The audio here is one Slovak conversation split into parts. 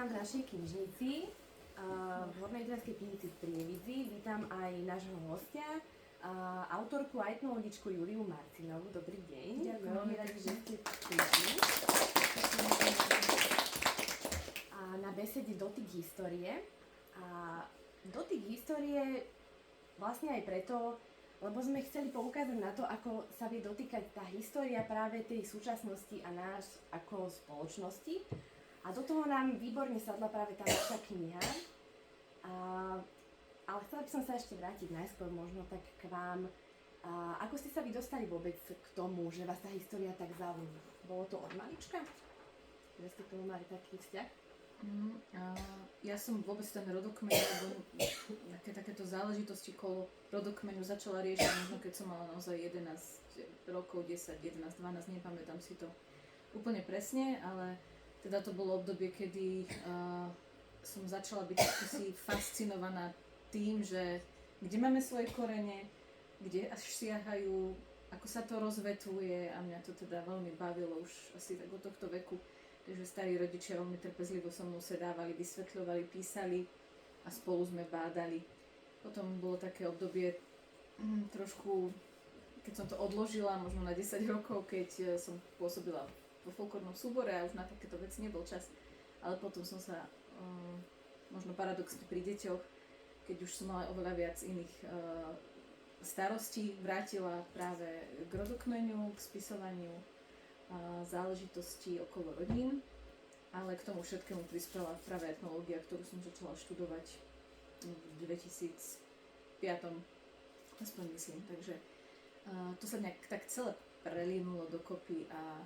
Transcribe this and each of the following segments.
vítam v našej knižnici, v Hornej Drianskej knižnici v Prievidzi. Vítam aj nášho hostia, autorku a etnologičku Juliu Marcinovú. Dobrý deň. Ďakujem. Veľmi radi, že ste prišli. Na besede Dotyk histórie. Dotyk histórie vlastne aj preto, lebo sme chceli poukázať na to, ako sa vie dotýkať tá história práve tej súčasnosti a nás ako spoločnosti. A do toho nám výborne sadla práve tá naša kniha. Ale chcela by som sa ešte vrátiť najskôr možno tak k vám. Ako ste sa vy dostali vôbec k tomu, že vás tá história tak zaujíma? Bolo to od malička? Že ste k tomu mali taký vzťah? Ja som vôbec ten rodokmeň, alebo takéto záležitosti okolo rodokmeňu začala riešiť možno keď som mala naozaj 11 rokov, 10, 11, 12, nepamätám si to úplne presne, ale teda to bolo obdobie, kedy som začala byť si fascinovaná tým, že kde máme svoje korene, kde až siahajú, ako sa to rozvetvuje a mňa to teda veľmi bavilo už asi tak od tohto veku. Takže starí rodičia veľmi trpezlivo so mnou sedávali, vysvetľovali, písali a spolu sme bádali. Potom bolo také obdobie trošku, keď som to odložila, možno na 10 rokov, keď som pôsobila vo folklórnom súbore a už na takéto veci nebol čas. Ale potom som sa, možno paradoxne pri deťoch, keď už som mala oveľa viac iných starostí, vrátila práve k rodokmeňu, k spisovaniu záležitosti okolo rodín, ale k tomu všetkému prispela práve etnológia, ktorú som začala študovať v 2005, aspoň myslím. Takže to sa nejak tak celé prelínulo dokopy a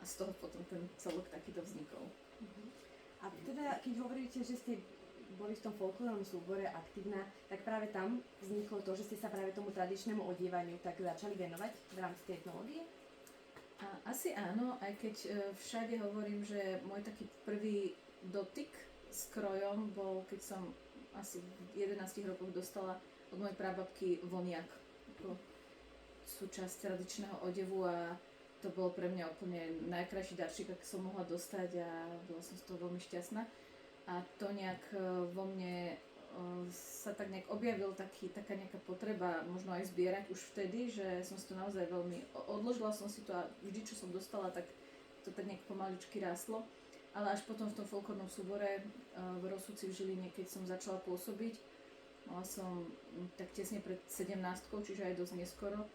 z toho potom ten celok takýto vznikol. A teda, keď hovoríte, že ste boli v tom folklórnom súbore aktívna, tak práve tam vzniklo to, že ste sa práve tomu tradičnému odievaniu tak začali venovať v rámci tej etnológie? Asi áno, aj keď všade hovorím, že môj taký prvý dotyk s krojom bol, keď som asi v 11 rokoch dostala od mojej prababky voniak ako súčasť tradičného odevu a to bolo pre mňa úplne najkrajší darčík, aký som mohla dostať a bola som z toho veľmi šťastná. A to nejak vo mne sa tak nejak objavil taká nejaká potreba možno aj zbierať už vtedy, že som si to naozaj veľmi odložila som si to a vždy, čo som dostala, tak to tak nejak pomaličky rástlo. Ale až potom v tom folklórnom súbore v Rosúci v Žiline, keď som začala pôsobiť, mala som tak tesne pred 17-kou, čiže aj dosť neskoro,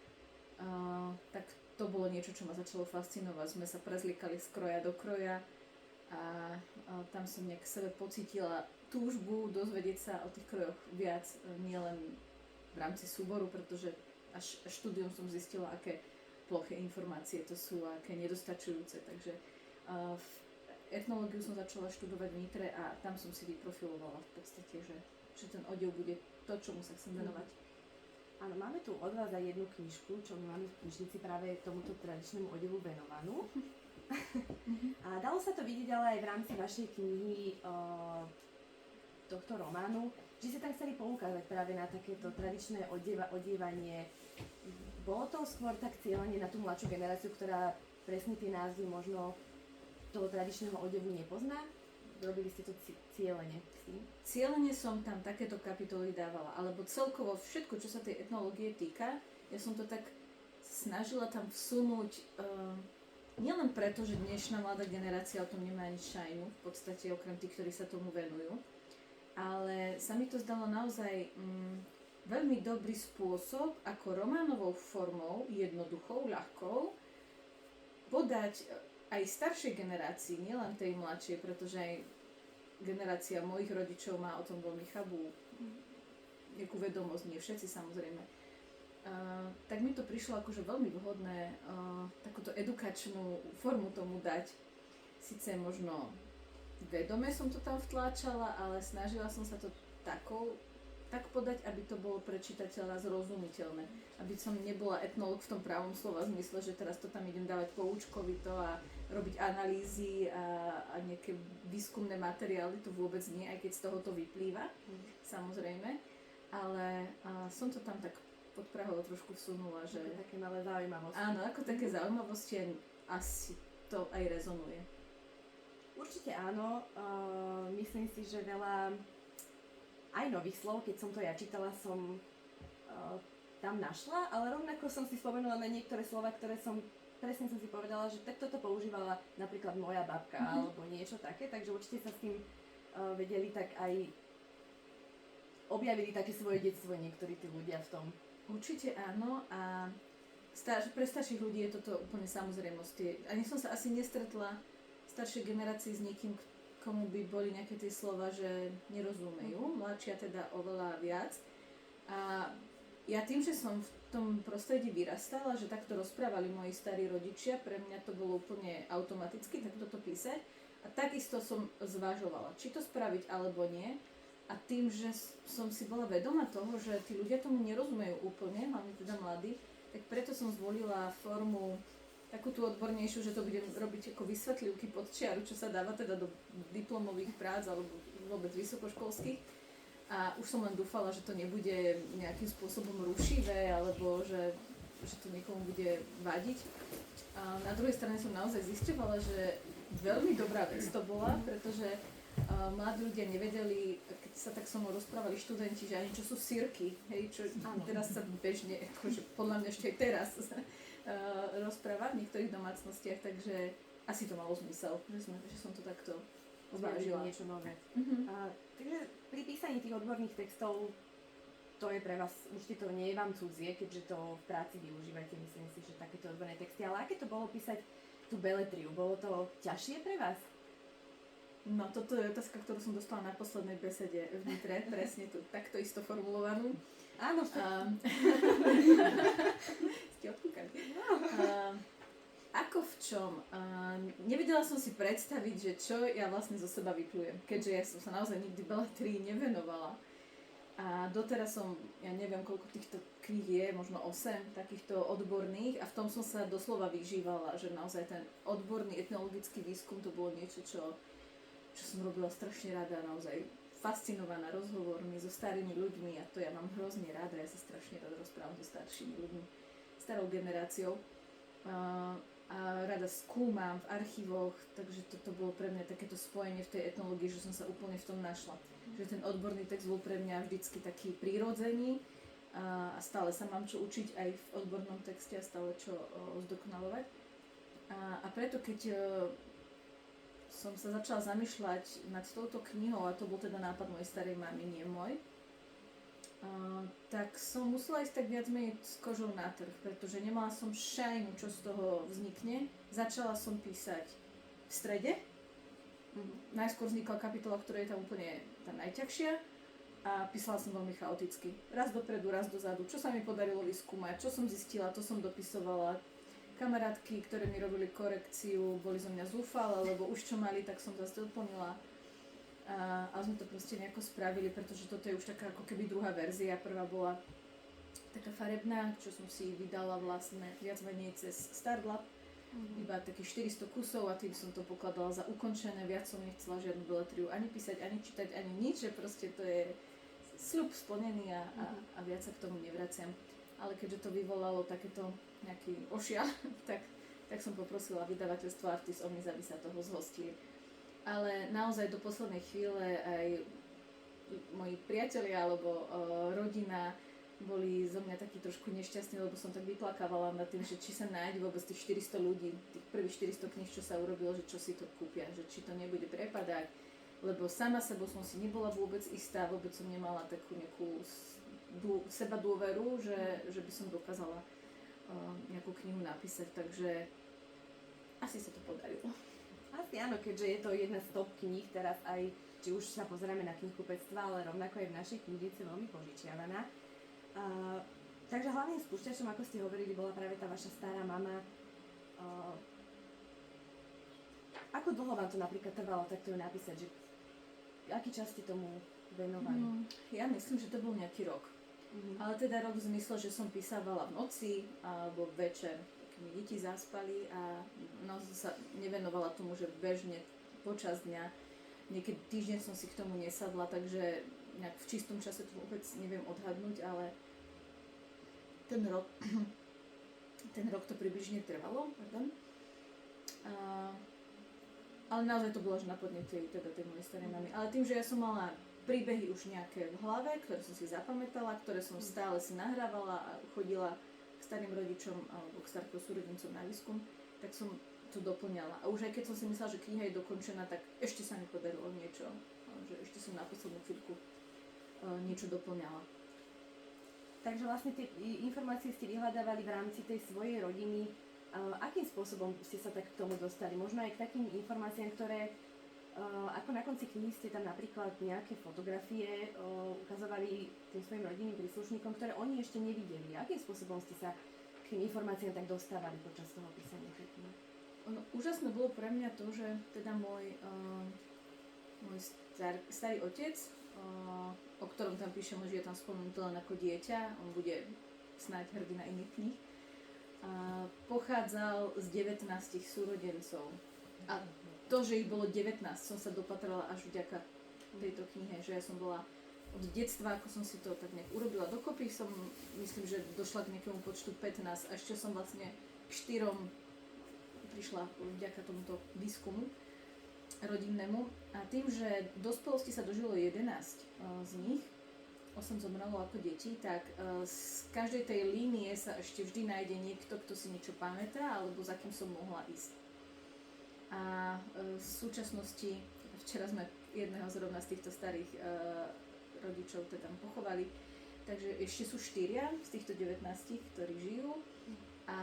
tak to bolo niečo, čo ma začalo fascinovať. Sme sa prezliekali z kroja do kroja a tam som nejak sebe pocítila túžbu dozvedieť sa o tých krojoch viac, nielen v rámci súboru, pretože až štúdium som zistila, aké ploché informácie to sú a aké nedostačujúce. Takže etnológiu som začala študovať v Nitre a tam som si vyprofilovala v podstate, že ten odev bude to, čomu sa chcem venovať. Áno, máme tu od vás aj jednu knižku, čo my máme v knižnici práve tomuto tradičnému odevu venovanú. A dalo sa to vidieť ale aj v rámci vašej knihy tohto románu, že ste tam chceli poukázať práve na takéto tradičné odievanie. Bolo to skôr tak cieľenie na tú mladšiu generáciu, ktorá presne tie názvy možno toho tradičného odevu nepozná? Robili ste to cieľene s tým? Cieľene som tam takéto kapitoly dávala, alebo celkovo všetko, čo sa tej etnológie týka, ja som to tak snažila tam vsunúť nielen preto, že dnešná mladá generácia o tom nemá ani šajnu, v podstate okrem tých, ktorí sa tomu venujú, ale sa mi to zdalo naozaj veľmi dobrý spôsob, ako románovou formou, jednoduchou, ľahkou, podať aj staršej generácii, nielen tej mladšej, pretože aj generácia mojich rodičov má o tom veľmi chabú nejakú vedomosť, nie všetci samozrejme. Tak mi to prišlo akože veľmi vhodné takúto edukačnú formu tomu dať. Sice možno vedome som to tam vtláčala, ale snažila som sa to tak podať, aby to bolo pre čitateľa zrozumiteľné. Aby som nebola etnológ v tom pravom slova zmysle, že teraz to tam idem dávať poučkovito a robiť analýzy a nejaké výskumné materiály, to vôbec nie, aj keď z toho to vyplýva, samozrejme. Ale som to tam tak pod prahou trošku vsunula, že... Také malé zaujímavosti. Áno, ako také zaujímavosti asi to aj rezonuje. Určite áno. Myslím si, že veľa aj nových slov, keď som to ja čítala, som tam našla, ale rovnako som si spomenula na niektoré slova, ktoré presne som si povedala, že tak toto používala napríklad moja babka alebo niečo také, takže určite sa s tým vedeli tak aj objavili také svoje detstvo niektorí tí ľudia v tom. Určite áno a pre starších ľudí je toto úplne samozrejmosť. Ani som sa asi nestretla v staršej generácii s niekým, komu by boli nejaké tie slova, že nerozumejú. Mladšia teda oveľa viac. A ja tým, že som v tom prostredí vyrastala, že takto rozprávali moji starí rodičia, pre mňa to bolo úplne automaticky takto to písať. A takisto som zvažovala, či to spraviť alebo nie. A tým, že som si bola vedomá toho, že tí ľudia tomu nerozumejú úplne, hlavne teda mladí, tak preto som zvolila formu takú tú odbornejšiu, že to budem robiť ako vysvetlivky pod čiaru, čo sa dáva teda do diplomových prác alebo vôbec vysokoškolských. A už som len dúfala, že to nebude nejakým spôsobom rušivé alebo že to niekomu bude vadiť. A na druhej strane som naozaj zisťovala, že veľmi dobrá vec to bola, pretože mladí ľudia nevedeli, keď sa tak so mnou rozprávali študenti, že ani čo sú sirky, hej, čo teraz sa bežne, akože podľa mňa ešte aj teraz rozpráva v niektorých domácnostiach, takže asi to malo zmysel, že som to takto zvážila. Niečo nové. Takže pri písaní tých odborných textov to je pre vás, určite to nie je vám cudzie, keďže to v práci využívate, myslím si, že takéto odborné texty. Ale aké to bolo písať tú beletriu? Bolo to ťažšie pre vás? No toto je otázka, ktorú som dostala na poslednej besede v Nitre, presne tu, takto isto formulovanú. Áno. Ste odkúkali. Ako v čom? Nevedela som si predstaviť, že čo ja vlastne zo seba vyplujem, keďže ja som sa naozaj nikdy beletrii nevenovala. A doteraz som, ja neviem koľko týchto kníh je, možno 8 takýchto odborných a v tom som sa doslova vyžívala, že naozaj ten odborný etnologický výskum to bolo niečo, čo som robila strašne rada, naozaj fascinovaná rozhovormi so starými ľuďmi a to ja mám hrozne rada, ja sa strašne rada rozprávam so staršími ľuďmi, starou generáciou. A rada skúmam v archívoch, takže toto bolo pre mňa takéto spojenie v tej etnológii, že som sa úplne v tom našla. Že ten odborný text bol pre mňa vždycky taký prírodzený a stále sa mám čo učiť aj v odbornom texte a stále čo zdokonalovať. A preto keď som sa začala zamýšľať nad touto knihou, a to bol teda nápad mojej starej mamy, nie môj, tak som musela ísť tak viac menej s kožou na trh, pretože nemala som šajnu, čo z toho vznikne. Začala som písať v strede. Najskôr vznikla kapitola, ktorá je tam úplne tá najťažšia a písala som veľmi chaoticky. Raz dopredu, raz dozadu. Čo sa mi podarilo vyskúmať, čo som zistila, to som dopisovala. Kamarátky, ktoré mi robili korekciu, boli zo mňa zúfale, lebo už čo mali, tak som zase doplnila. A sme to proste nejako spravili, pretože toto je už taká ako keby druhá verzia. Prvá bola taká farebná, čo som si vydala vlastne viac menej cez Startlab. Iba takých 400 kusov a tým som to pokladala za ukončené. Viac som nechcela žiadnu beletriu ani písať, ani čítať, ani nič, že proste to je sľub splnený a viac sa k tomu nevraciam. Ale keďže to vyvolalo takéto nejaký ošial, tak som poprosila vydavateľstvo Artis Omnis, aby sa toho zhostili. Ale naozaj do poslednej chvíle aj moji priatelia alebo rodina boli zo mňa takí trošku nešťastní, lebo som tak vyplakávala nad tým, že či sa nájde vôbec tých 400 ľudí, tých prvých 400 kníh, čo sa urobilo, že čo si to kúpia, že či to nebude prepadať, lebo sama sebou som si nebola vôbec istá, vôbec som nemala takú nejakú seba dôveru, že by som dokázala nejakú knihu napísať, takže asi sa to podarilo. Asi áno, keďže je to jedna z top kníh teraz aj, či už sa pozrieme na knihkupectva, ale rovnako aj v našej knižnici veľmi požičiavaná. Takže hlavným spúšťačom, ako ste hovorili, bola práve tá vaša stará mama. Ako dlho vám to napríklad trvalo takto ju napísať? Že, aký čas ste tomu venovali? Ja myslím, že to bol nejaký rok. Ale teda rok v zmysle, že som písavala v noci alebo večer, keď mi deti zaspali a sa nevenovala tomu, že bežne počas dňa, niekedy týždeň som si k tomu nesadla, takže nejak v čistom čase to vôbec neviem odhadnúť, ale ten rok to približne trvalo, pardon. ale naozaj to bolo, že na podnet tej mojej starej mamy. Ale tým, že ja som mala príbehy už nejaké v hlave, ktoré som si zapamätala, ktoré som stále si nahrávala a chodila k starým rodičom alebo k starým súrodencom na výskum, tak som to doplňala. A už aj keď som si myslela, že kniha je dokončená, tak ešte sa mi podarilo niečo, že ešte som na poslednú chvíľku niečo doplňala. Takže vlastne tie informácie ste vyhľadávali v rámci tej svojej rodiny. Akým spôsobom ste sa tak k tomu dostali? Možno aj k takým informáciám, ktoré, ako na konci knihy ste tam napríklad nejaké fotografie ukazovali tým svojim rodinným príslušníkom, ktoré oni ešte nevideli. Akým spôsobom ste sa k tým informáciám tak dostávali počas toho písania tej knihy? Úžasné bolo pre mňa to, že teda môj starý otec, o ktorom tam píšem, že je tam spomenutý len ako dieťa, on bude snáď hrdý na iných kníh, pochádzal z 19 súrodencov. A to, že ich bolo 19, som sa dopatrala až vďaka tejto knihe, že ja som bola od detstva, ako som si to tak nejak urobila dokopy, som myslím, že došla k nejakému počtu 15 a ešte som vlastne k 4 prišla vďaka tomuto výskumu rodinnému. A tým, že dospelosti sa dožilo 11 z nich, 8 zomrelo ako deti, tak z každej tej línie sa ešte vždy nájde niekto, kto si niečo pamätá, alebo za kým som mohla ísť. A v súčasnosti, včera sme jedného zrovna z týchto starých rodičov teda pochovali, takže ešte sú 4 z týchto 19, ktorí žijú a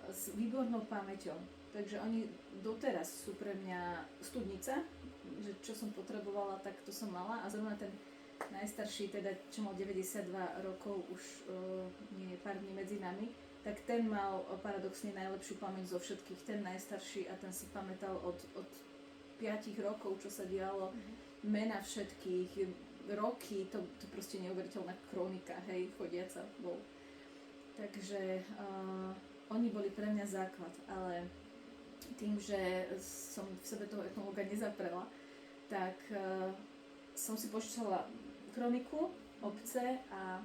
s výbornou pamäťou. Takže oni doteraz sú pre mňa studnica, že čo som potrebovala, tak to som mala. A zrovna ten najstarší, teda čo mal 92 rokov, už nie je pár dní medzi nami, tak ten mal paradoxne najlepšiu pamäť zo všetkých. Ten najstarší a ten si pamätal od 5 rokov, čo sa dialo, mena všetkých, roky, to proste neuveriteľná kronika, hej, chodiaca bol. Takže oni boli pre mňa základ, ale tým, že som v sebe toho etnológa nezaprela, tak som si počítala kroniku obce a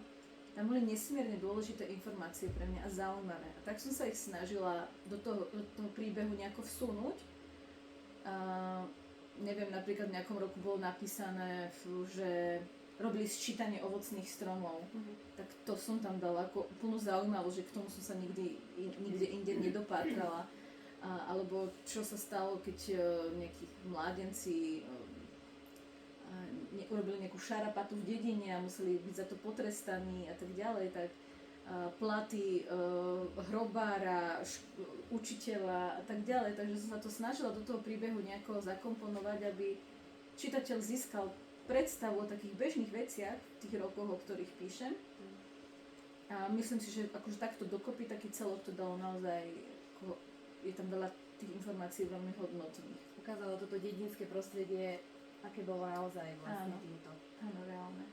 tam boli nesmierne dôležité informácie pre mňa a zaujímavé. A tak som sa ich snažila do toho príbehu nejako vsunúť. Neviem, napríklad v nejakom roku bolo napísané, že robili sčítanie ovocných stromov. Tak to som tam dala ako úplnú zaujímavosť, že k tomu som sa nikde inde nedopátrala. Alebo čo sa stalo, keď nejakí mládenci urobili nejakú šarapatu v dedine a museli byť za to potrestaní a tak ďalej, tak platy hrobára, učiteľa a tak ďalej. Takže som sa to snažila do toho príbehu nejako zakomponovať, aby čitateľ získal predstavu o takých bežných veciach v tých rokoch, o ktorých píšem. A myslím si, že akože takto dokopy taký celok to dalo naozaj, je tam veľa tých informácií veľmi hodnotných. Ukázalo toto dedinské prostredie, aké bolo naozaj vlastne týmto. Áno, reálne.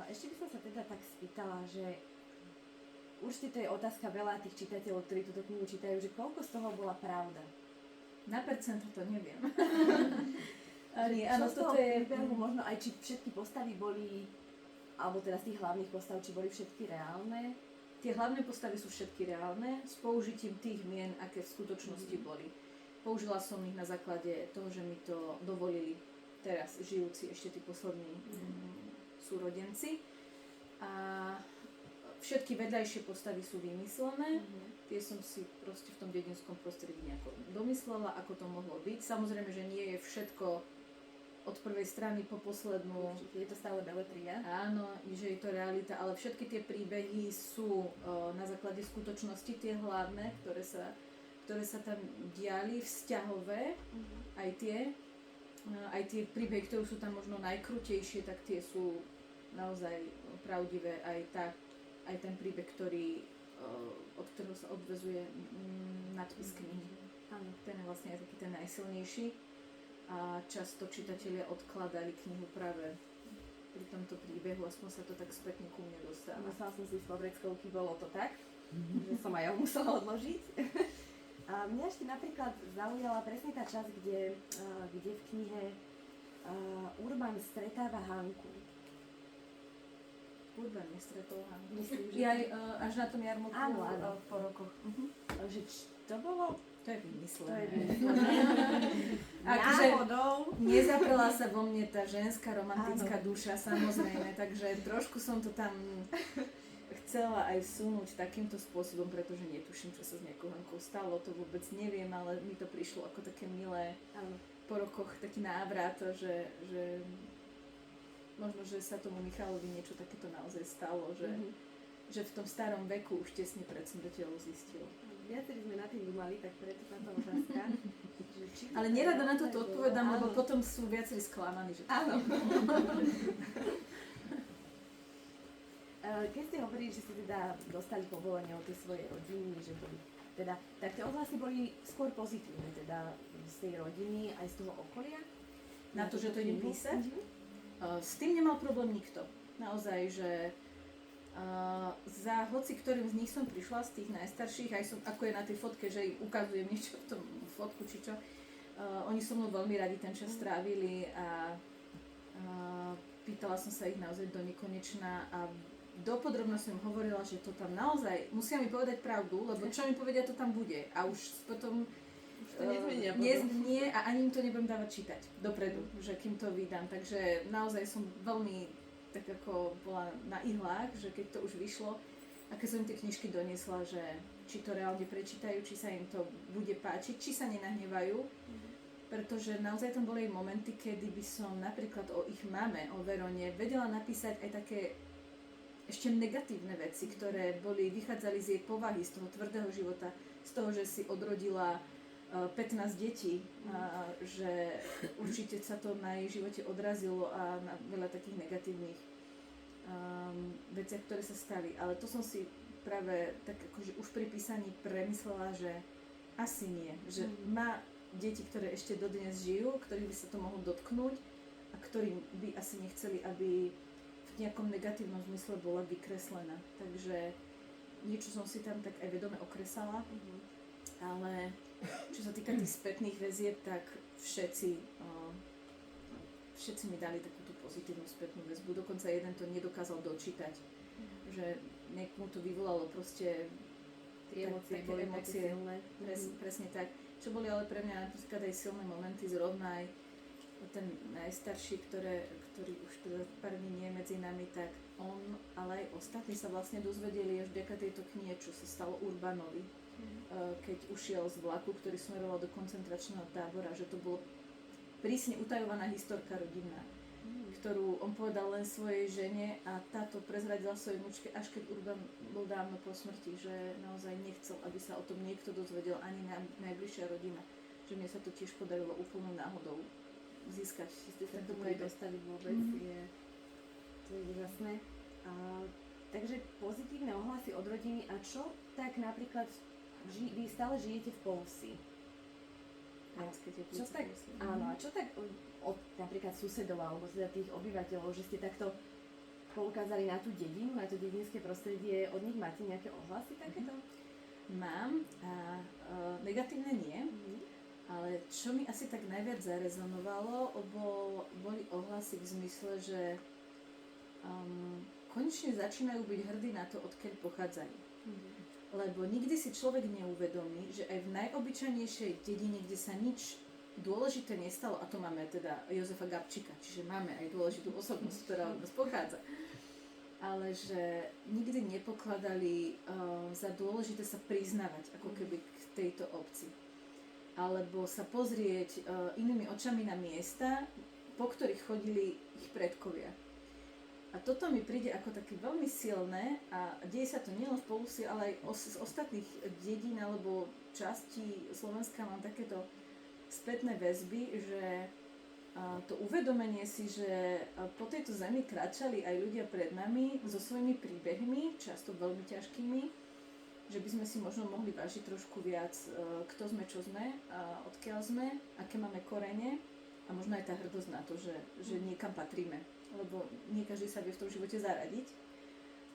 Ešte by som sa teda tak spýtala, že určite to je otázka veľa tých čitateľov, ktorí túto knihu čítajú, že koľko z toho bola pravda? Na percento to neviem. Áno, toto je príbehu, možno aj či všetky postavy boli, alebo teda z tých hlavných postav, či boli všetky reálne? Tie hlavné postavy sú všetky reálne, s použitím tých mien, aké v skutočnosti boli. Použila som ich na základe toho, že mi to dovolili teraz žijúci ešte tí poslední súrodenci. A všetky vedľajšie postavy sú vymyslené. Tie som si proste v tom dedinskom prostredí nejako domyslela, ako to mohlo byť. Samozrejme, že nie je všetko od prvej strany po poslednú. Je to stále beletria. Áno, že je to realita, ale všetky tie príbehy sú na základe skutočnosti tie hlavné, ktoré sa tam diali, vzťahové, aj tie príbehy, ktoré sú tam možno najkrutejšie, tak tie sú naozaj pravdivé, aj ten príbeh, od ktorého sa odvezuje nadpis knihy. Áno, ten je vlastne aj taký ten najsilnejší. A často čitatelia odkladali knihu práve pri tomto príbehu, aspoň sa to tak spätne ku mne dostáva. Myslela som si z povreckovky, bolo to tak, že som aj ho musela odložiť. A mňa ešte napríklad zaujala presne tá časť, kde v knihe Urban stretáva Hanku. Urban nestretol Hanku. Myslím, že... Až na tom jarmoku po rokoch. Že to bolo To je To je vymyslené. Akože Náhodou. Nezaprela sa vo mne tá ženská romantická duša, samozrejme, takže trošku som to tam chcela aj vsunúť takýmto spôsobom, pretože netuším, čo sa s nejakou Hankou stalo, to vôbec neviem, ale mi to prišlo ako také milé po rokoch, taký návrat, že možno, že sa tomu Michalovi niečo takéto naozaj stalo, že v tom starom veku už tesne pred smrťou zistil. Viacerí sme na tým dumali, tak preto táto otázka. Ale nerada na toto odpovedám, lebo potom sú viacerí sklamaní, že... Áno. Keď ste hovorili, že ste teda dostali povolenie od tej svojej rodiny, že boli teda, tak tie ohlasy boli skôr pozitívne, teda z tej rodiny aj z toho okolia? Na to, že to idem písať? S tým nemal problém nikto. Naozaj, že za hoci ktorým z nich som prišla, z tých najstarších, aj som, ako je na tej fotke, že im ukazujem niečo v tom fotku, či čo, oni so mnou veľmi radi ten čas strávili a pýtala som sa ich naozaj do nekonečna a dopodrobne som im hovorila, že to tam naozaj, musia mi povedať pravdu, lebo čo mi povedia, to tam bude a už potom to nezmenia nie a ani im to nebudem dávať čítať dopredu, že kým to vydám, takže naozaj som veľmi tak ako bola na ihlách, že keď to už vyšlo a keď som im tie knižky doniesla, že či to reálne prečítajú, či sa im to bude páčiť, či sa nenahnevajú, pretože naozaj tam boli momenty, kedy by som napríklad o ich mame, o Verone, vedela napísať aj také ešte negatívne veci, ktoré vychádzali z jej povahy, z toho tvrdého života, z toho, že si odrodila 15 detí, a že určite sa to na jej živote odrazilo a na veľa takých negatívnych veciach, ktoré sa stali. Ale to som si práve tak akože už pri písaní premyslela, že asi nie. Že má deti, ktoré ešte dodnes žijú, ktorých by sa to mohlo dotknúť a ktorí by asi nechceli, aby v nejakom negatívnom zmysle bola vykreslená. Takže niečo som si tam tak aj vedome okresala. Ale čo sa týka tých spätných väzieb, tak všetci mi dali takúto pozitívnu spätnú väzbu. Dokonca jeden to nedokázal dočítať. Že mu to vyvolalo proste tie emócie silné. Presne tak. Čo boli ale pre mňa napríklad aj silné momenty, zrovna aj ten najstarší, ktorý už teda pár dní nie je medzi nami, tak on, ale aj ostatní sa vlastne dozvedeli až vďaka tejto knihe, čo sa stalo Urbanovi. Keď ušiel z vlaku, ktorý smeroval do koncentračného tábora, že to bolo prísne utajovaná historka rodinná, ktorú on povedal len svojej žene a táto prezradila svojej vnúčke, až keď Urban bol dávno po smrti, že naozaj nechcel, aby sa o tom niekto dozvedel, ani najbližšia rodina. Že mne sa to tiež podarilo úplnou náhodou získať. Ste sa tomu aj dostali vôbec, to je úžasné. Takže pozitívne ohlasy od rodiny a čo tak napríklad vy stále žijete v Polsi. Čo tak, áno, a čo tak od napríklad susedov alebo teda tých obyvateľov, že ste takto poukázali na tú dedinu, na to dedinské prostredie, od nich máte nejaké ohlasy takéto? Mám a negatívne nie, ale čo mi asi tak najviac zarezonovalo, boli ohlasy v zmysle, že konečne začínajú byť hrdí na to, odkiaľ pochádzajú. Lebo nikdy si človek neuvedomí, že aj v najobyčajnejšej dedine, kde sa nič dôležité nestalo, a to máme teda Jozefa Gabčíka, čiže máme aj dôležitú osobnosť, ktorá od nás pochádza, ale že nikdy nepokladali za dôležité sa priznávať ako keby k tejto obci. Alebo sa pozrieť inými očami na miesta, po ktorých chodili ich predkovia. A toto mi príde ako také veľmi silné a deje sa to nielen v Polusi, ale aj z ostatných dedín alebo častí Slovenska mám takéto spätné väzby, že to uvedomenie si, že po tejto zemi kráčali aj ľudia pred nami so svojimi príbehmi, často veľmi ťažkými, že by sme si možno mohli vážiť trošku viac, kto sme, čo sme, odkiaľ sme, aké máme korene a možno aj tá hrdosť na to, že niekam patríme. Lebo nie každý sa vie v tom živote zaradiť.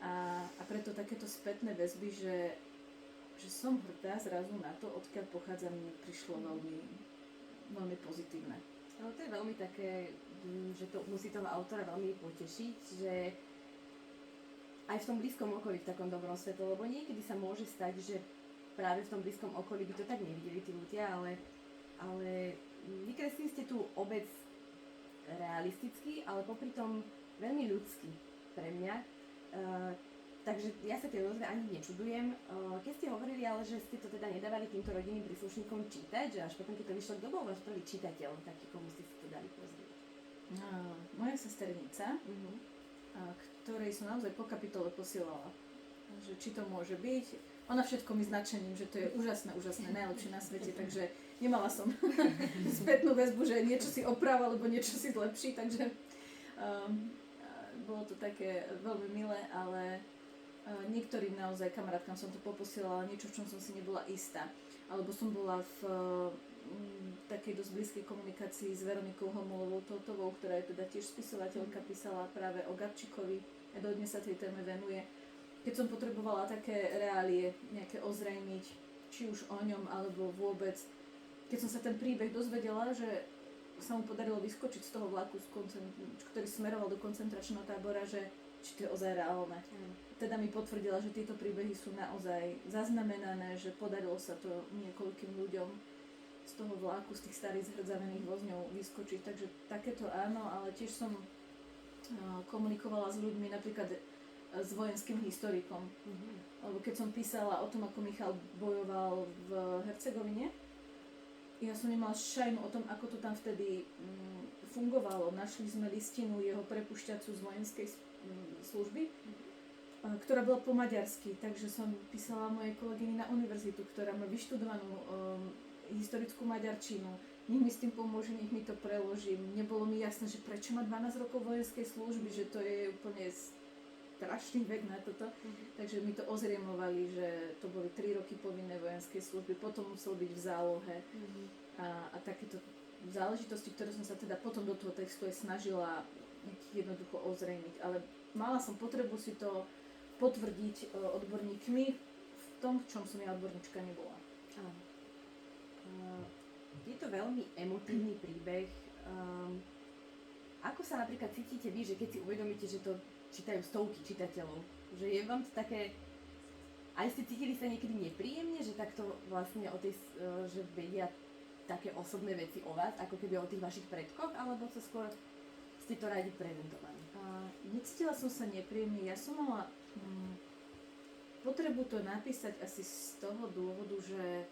A preto takéto spätné väzby, že som hrdá zrazu na to, odkiaľ pochádzam, mi prišlo veľmi pozitívne. Ale to je veľmi také, že to musí toho autora veľmi potešiť, že aj v tom blízkom okolí, v takom dobrom svetle, lebo niekedy sa môže stať, že práve v tom blízkom okolí by to tak nevideli tí ľudia, ale vykreslili ste tú obec realisticky, ale popri tom veľmi ľudský pre mňa. Takže ja sa tej odozve ani nečudujem. Keď ste hovorili ale, že ste to teda nedávali týmto rodinným príslušníkom čítať, že až potom, keď to vyšlo, kto bol váš prvý čitateľ, taký, komu ste si to dali pozrieť? Moja sesternica, ktorej som naozaj po kapitole posielala, že či to môže byť. Ona všetko mi značením, že to je úžasné, najlepšie na svete, takže nemala som spätnú väzbu, že niečo si oprav alebo niečo si zlepší, takže bolo to také veľmi milé, ale niektorým naozaj kamarátkam som to poposielala, niečo, v čom som si nebola istá. Alebo som bola v takej dosť blízkej komunikácii s Veronikou Homolovou Totovou, ktorá je teda tiež spisovateľka, písala práve o Gabčíkovi a dodnes sa tej téme venuje. Keď som potrebovala také reálie nejaké ozrejmiť, či už o ňom, alebo vôbec, keď som sa ten príbeh dozvedela, že sa mu podarilo vyskočiť z toho vlaku, ktorý smeroval do koncentračného tábora, že či to je ozaj reálne. Teda mi potvrdila, že tieto príbehy sú naozaj zaznamenané, že podarilo sa to niekoľkým ľuďom z toho vlaku, z tých starých zhrdzavených vozňov vyskočiť. Takže takéto áno, ale tiež som komunikovala s ľuďmi, napríklad s vojenským historikom. Lebo keď som písala o tom, ako Michal bojoval v Hercegovine, ja som nemala šajnu o tom, ako to tam vtedy fungovalo. Našli sme listinu jeho prepušťacu z vojenskej služby, ktorá bola po maďarsky, takže som písala mojej kolegyni na univerzitu, ktorá má vyštudovanú historickú maďarčinu. Nech mi s tým pomôže, nech mi to preložím. Nebolo mi jasné, že prečo má 12 rokov vojenskej služby, že to je úplne strašný vek na toto. Takže mi to ozriemovali, že to boli 3 roky povinné vojenskej služby, potom musel byť v zálohe a takéto záležitosti, ktoré som sa teda potom do toho textu aj snažila jednoducho ozrejmiť. Ale mala som potrebu si to potvrdiť odborníkmi v tom, v čom som ja odborníčka nebola. Je to veľmi emotívny príbeh. Ako sa napríklad cítite vy, že keď si uvedomíte, že to čítajú stovky čitateľov? Že je vám to také... Aj ste cítili sa niekedy nepríjemne, že takto vlastne o tej, že vedia také osobné veci o vás, ako keby o tých vašich predkoch, alebo to skôr ste to radi prezentovali? Necítila som sa nepríjemne. Ja som mala potrebu to napísať asi z toho dôvodu, že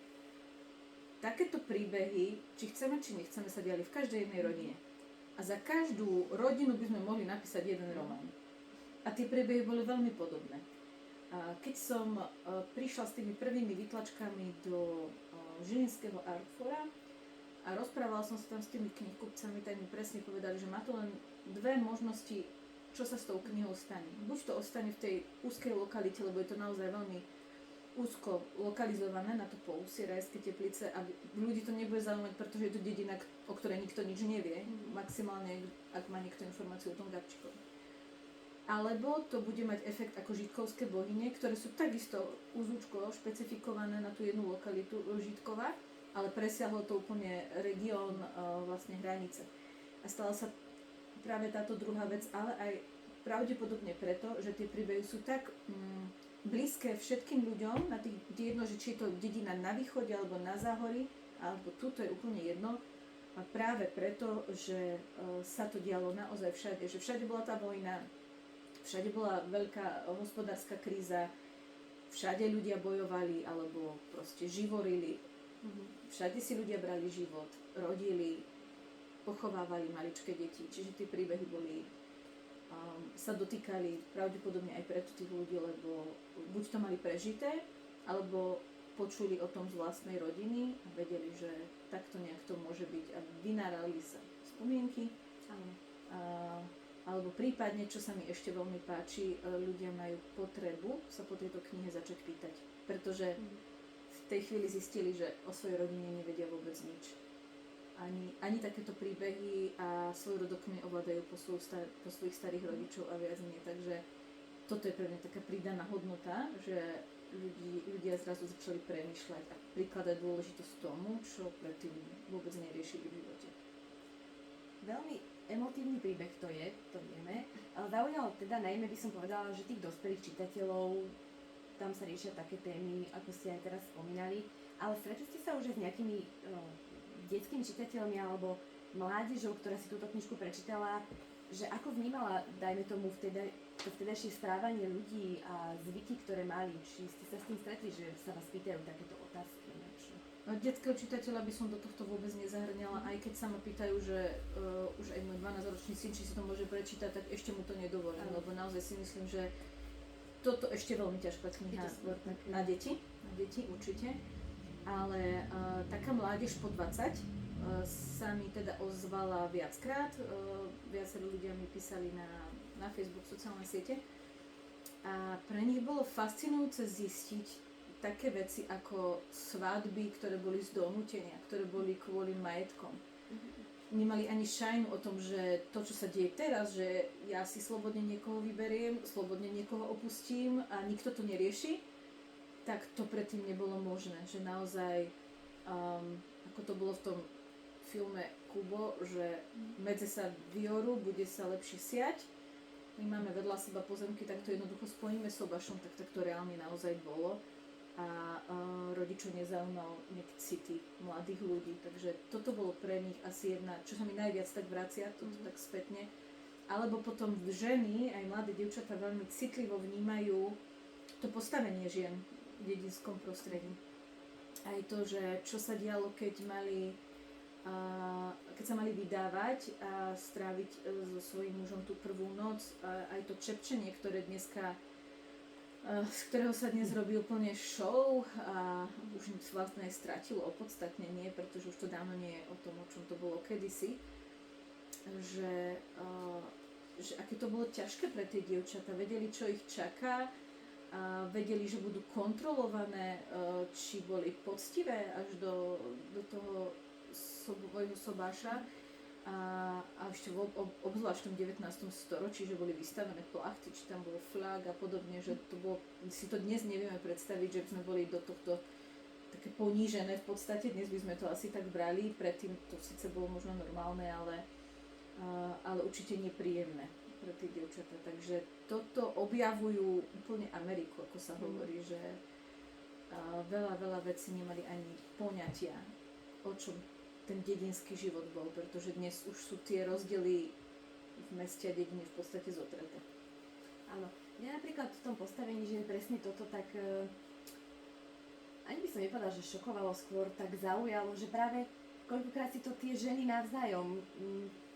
takéto príbehy, či chceme, či nechceme, sa diali v každej jednej rodine. A za každú rodinu by sme mohli napísať jeden román. A tie príbehy boli veľmi podobné. A keď som prišla s tými prvými vytlačkami do Žilinského Artfora a rozprávala som sa tam s tými knihkupcami, tak mi presne povedali, že má to len dve možnosti, čo sa s tou knihou stane. Buď to ostane v tej úzkej lokalite, lebo je to naozaj veľmi úzko lokalizované na to Poúsie, Rajské Teplice a ľudí to nebude zaujímať, pretože je to dedina, o ktorej nikto nič nevie, maximálne ak má niekto informáciu o tom Gabčíkovi. Alebo to bude mať efekt ako žitkovské bohyne, ktoré sú takisto úzúčko špecifikované na tú jednu lokalitu Žitkova, ale presiahlo to úplne región vlastne hranice. A stala sa práve táto druhá vec, ale aj pravdepodobne preto, že tie príbehy sú tak blízke všetkým ľuďom, na tých, jedno, že či je to dedina na východe alebo na záhori, alebo tuto je úplne jedno. A práve preto, že sa to dialo naozaj všade, že všade bola tá vojna, všade bola veľká hospodárska kríza, všade ľudia bojovali alebo proste živorili, všade si ľudia brali život, rodili, pochovávali maličké deti, čiže tie príbehy boli sa dotýkali pravdepodobne aj preto tých ľudí, lebo buď to mali prežité, alebo počuli o tom z vlastnej rodiny a vedeli, že takto nejak to môže byť a vynárali sa spomienky. Alebo prípadne, čo sa mi ešte veľmi páči, ľudia majú potrebu sa po tejto knihe začať pýtať, pretože v tej chvíli zistili, že o svojej rodine nevedia vôbec nič. Ani takéto príbehy a svoj rodokmeň ovládajú po svojich starých rodičov a viac nie. Takže toto je pre mňa taká pridaná hodnota, že ľudia zrazu začali premýšľať a prikladať dôležitosť tomu, čo predtým vôbec neriešili v živote. Veľmi emotívny príbeh to je, to vieme. Ale zaujímalo teda, najmä by som povedala, že tých dospelých čitateľov tam sa riešia také témy, ako ste aj teraz spomínali, ale stretli ste sa už aj s nejakými detskými čitateľmi alebo mládežou, ktorá si túto knižku prečítala, že ako vnímala, dajme tomu, to vtedajšie správanie ľudí a zvyky, ktoré mali? Či ste sa s tým stretli, že sa vás pýtajú takéto otázky? Detského čitateľa by som do tohto vôbec nezahrňala, aj keď sa ma pýtajú, že už aj môj 12-ročný syn, či si to môže prečítať, tak ešte mu to nedovolím, lebo naozaj si myslím, že toto ešte veľmi ťažká kniha na deti určite, ale taká mládež po 20 sa mi teda ozvala viackrát, viacerí ľudia mi písali na Facebook, sociálne siete a pre nich bolo fascinujúce zistiť také veci ako svadby, ktoré boli z donútenia, ktoré boli kvôli majetkom. Nemali ani šajnu o tom, že to, čo sa deje teraz, že ja si slobodne niekoho vyberiem, slobodne niekoho opustím a nikto to nerieši, tak to predtým nebolo možné. Že naozaj, ako to bolo v tom filme Kubo, že medze sa vyorú, bude sa lepšie siať. My máme vedľa seba pozemky, tak to jednoducho spojíme sobašom, tak to reálne naozaj bolo. A rodičov nezaujímal nejaké city mladých ľudí, takže toto bolo pre nich asi jedna, čo sa mi najviac tak vracia, toto tak spätne. Alebo potom ženy, aj mladé dievčatá veľmi citlivo vnímajú to postavenie žien v dedinskom prostredí. Aj to, že čo sa dialo, keď sa mali vydávať a stráviť so svojím mužom tú prvú noc, aj to čepčenie, ktoré dneska z ktorého sa dnes robí úplne show a už vlastne stratilo opodstatnenie, pretože už to dávno nie je o tom, o čom to bolo kedysi, že aké to bolo ťažké pre tie dievčatá, vedeli, čo ich čaká, a vedeli, že budú kontrolované, či boli poctivé až do toho svojho sobáša. A ešte obzvlášť v tom 19. storočí, že boli vystavené plachty, či tam bol flag a podobne, že to bolo, si to dnes nevieme predstaviť, že by sme boli do tohto také ponížené v podstate, dnes by sme to asi tak brali, predtým to síce bolo možno normálne, ale určite nepríjemné pre tie dievčatá, takže toto objavujú úplne Ameriku, ako sa hovorí, že veľa vecí nemali ani poňatia, o čom ten dedinský život bol, pretože dnes už sú tie rozdiely v meste a dedine v podstate zotreté. Áno. Mňa napríklad v tom postavení, že presne toto tak, ani by som nepovedala, že šokovalo, skôr tak zaujalo, že práve koľkokrát si to tie ženy navzájom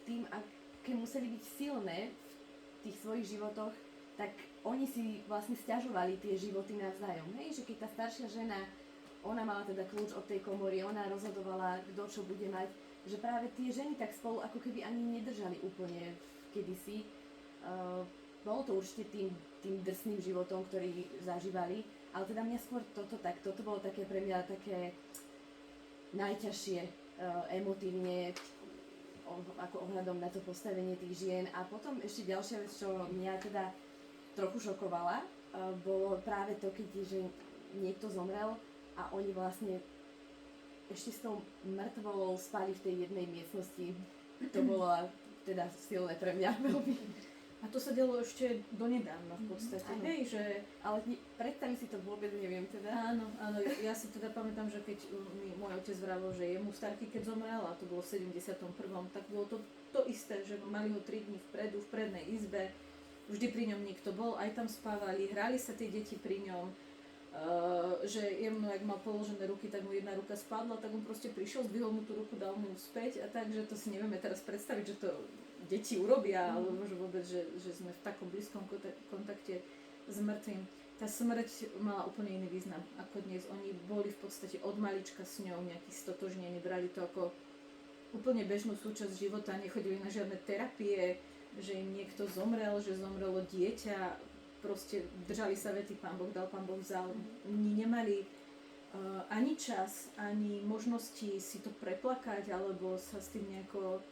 tým, aké museli byť silné v tých svojich životoch, tak oni si vlastne sťažovali tie životy navzájom. Hej, že keď tá staršia žena, ona mala teda kľúč od tej komory, ona rozhodovala, kto čo bude mať, že práve tie ženy tak spolu ako keby ani nedržali úplne kedysi. Bolo to určite tým drsným životom, ktorý zažívali, ale teda mňa skôr toto bolo také pre mňa také najťažšie emotívne ako ohľadom na to postavenie tých žien. A potom ešte ďalšia vec, čo mňa teda trochu šokovala, bolo práve to, že niekto zomrel a oni vlastne ešte s tou mŕtvolou spali v tej jednej miestnosti. To bolo teda silné pre mňa veľmi. A to sa dialo ešte donedávna v podstate, hej, že... Ale predstaviť si to vôbec neviem teda. Áno, ja si teda pamätám, že keď mi môj otec vravel, že jemu starky, keď zomrel, a to bolo v 71., tak bolo to isté, že mali ho 3 dní vpredu, v prednej izbe, vždy pri ňom niekto bol, aj tam spávali, hrali sa tie deti pri ňom, že jemu, ak mal položené ruky, tak mu jedna ruka spadla, tak on proste prišiel, zdvihol mu tú ruku, dal mu späť a tak, že to si nevieme teraz predstaviť, že to deti urobia, alebo že vôbec, že sme v takom blízkom kontakte s mŕtvým. Tá smrť mala úplne iný význam ako dnes. Oni boli v podstate od malička s ňou nejaký stotožnení, brali to ako úplne bežnú súčasť života, nechodili na žiadne terapie, že im niekto zomrel, že zomrelo dieťa, proste držali sa vety, Pán Boh dal, Pán Boh vzal. Nemali ani čas, ani možnosti si to preplakať, alebo sa s tým nejako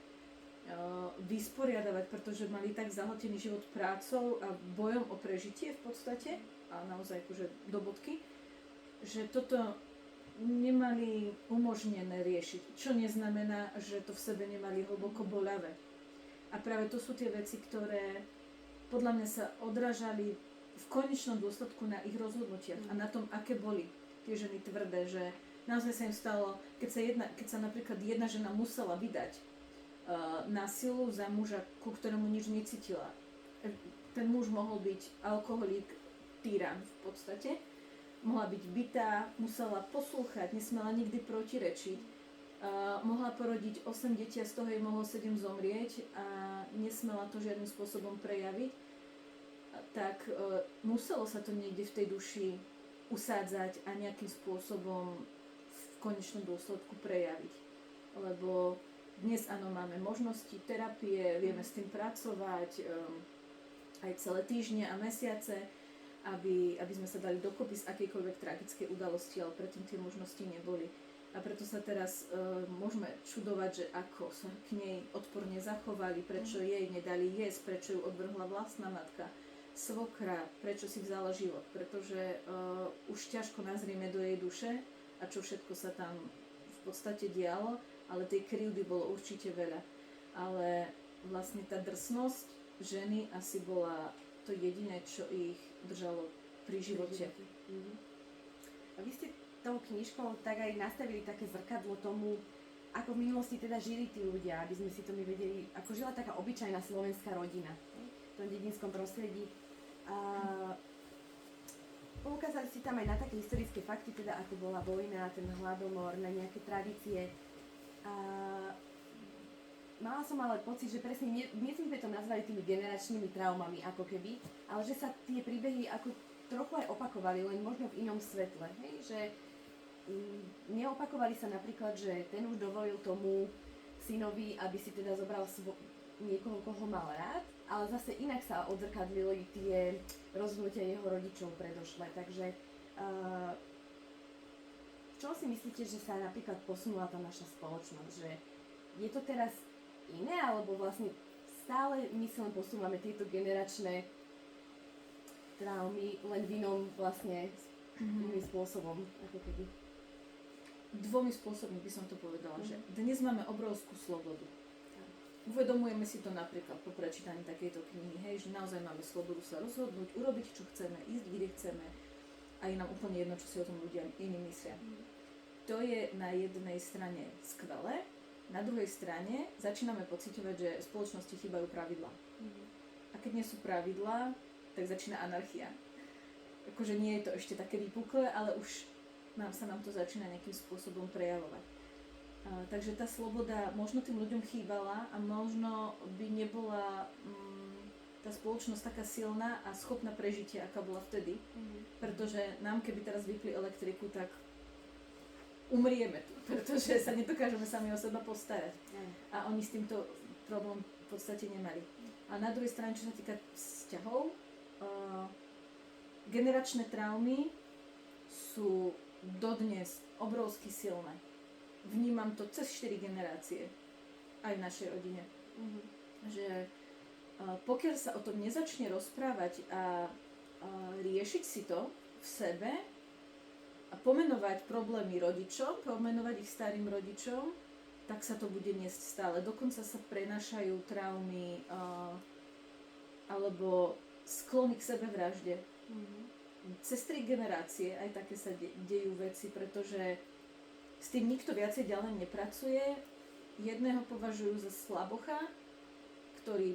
vysporiadavať, pretože mali tak zahltený život prácou a bojom o prežitie v podstate, a naozaj akože do bodky, že toto nemali umožnené riešiť. Čo neznamená, že to v sebe nemali hlboko boľavé. A práve to sú tie veci, ktoré podľa mňa sa odrážali v v konečnom dôsledku na ich rozhodnutiach a na tom, aké boli tie ženy tvrdé, že naozaj sa im stalo, keď sa napríklad jedna žena musela vydať na silu za muža, ku ktorému nič necítila. Ten muž mohol byť alkoholík, tyran v podstate, mohla byť bitá, musela poslúchať, nesmela nikdy protirečiť, mohla porodiť 8 detí a z toho jej mohlo 7 zomrieť a nesmela to žiadnym spôsobom prejaviť, tak muselo sa to niekde v tej duši usádzať a nejakým spôsobom v konečnom dôsledku prejaviť. Lebo dnes áno, máme možnosti terapie, vieme s tým pracovať aj celé týždne a mesiace, aby sme sa dali dokopy z akejkoľvek tragickej udalosti, ale predtým tie možnosti neboli. A preto sa teraz môžeme čudovať, že ako sa k nej odporne zachovali, prečo jej nedali jesť, prečo ju odvrhla vlastná matka, svokra, prečo si vzala život, pretože už ťažko nazrieme do jej duše a čo všetko sa tam v podstate dialo, ale tej krivdy bolo určite veľa. Ale vlastne tá drsnosť ženy asi bola to jediné, čo ich držalo pri živote. A vy ste tou knižkou tak aj nastavili také zrkadlo tomu, ako v minulosti teda žili tí ľudia, aby sme si to my vedeli, ako žila taká obyčajná slovenská rodina v tom dedinskom prostredí. A poukázali si tam aj na také historické fakty, teda ako bola vojna, ten hladomor, na nejaké tradície. A mala som ale pocit, že presne dnes sme to nazvali tými generačnými traumami, ako keby, ale že sa tie príbehy ako trochu aj opakovali, len možno v inom svetle. Hej? Že neopakovali sa napríklad, že ten už dovolil tomu synovi, aby si teda zobral niekoho, koho mal rád, ale zase inak sa odzrkadlili tie rozhodnutia jeho rodičov predošle. Takže čo si myslíte, že sa napríklad posunula tá naša spoločnosť? Že je to teraz iné, alebo vlastne stále my si len posúvame tieto generačné traumy len v inom vlastne iným spôsobom, ako keby? Dvomi spôsobmi by som to povedala, že dnes máme obrovskú slobodu. Uvedomujeme si to napríklad po prečítaní takejto knihy, hej, že naozaj máme slobodu sa rozhodnúť, urobiť čo chceme, ísť kde chceme a je nám úplne jedno, čo si o tom ľudia iní myslia. To je na jednej strane skvelé, na druhej strane začíname pociťovať, že v spoločnosti chýbajú pravidlá. A keď nie sú pravidlá, tak začína anarchia. Akože nie je to ešte také vypuklé, ale už sa nám to začína nejakým spôsobom prejavovať. Takže tá sloboda možno tým ľuďom chýbala a možno by nebola tá spoločnosť taká silná a schopná prežitia, aká bola vtedy. Pretože nám, keby teraz vypli elektriku, tak umrieme tu, pretože sa nedokážeme sami o seba postarať. A oni s týmto problém v podstate nemali. A na druhej strane, čo sa týka vzťahov, generačné traumy sú dodnes obrovsky silné. Vnímam to cez 4 generácie aj v našej rodine. Že pokiaľ sa o tom nezačne rozprávať a riešiť si to v sebe a pomenovať problémy rodičom, pomenovať ich starým rodičom, tak sa to bude niesť stále. Dokonca sa prenášajú traumy alebo sklony k sebevražde. Cez 3 generácie aj také sa dejú veci, pretože s tým nikto viacej ďalej nepracuje. Jedného považujú za slabocha, ktorý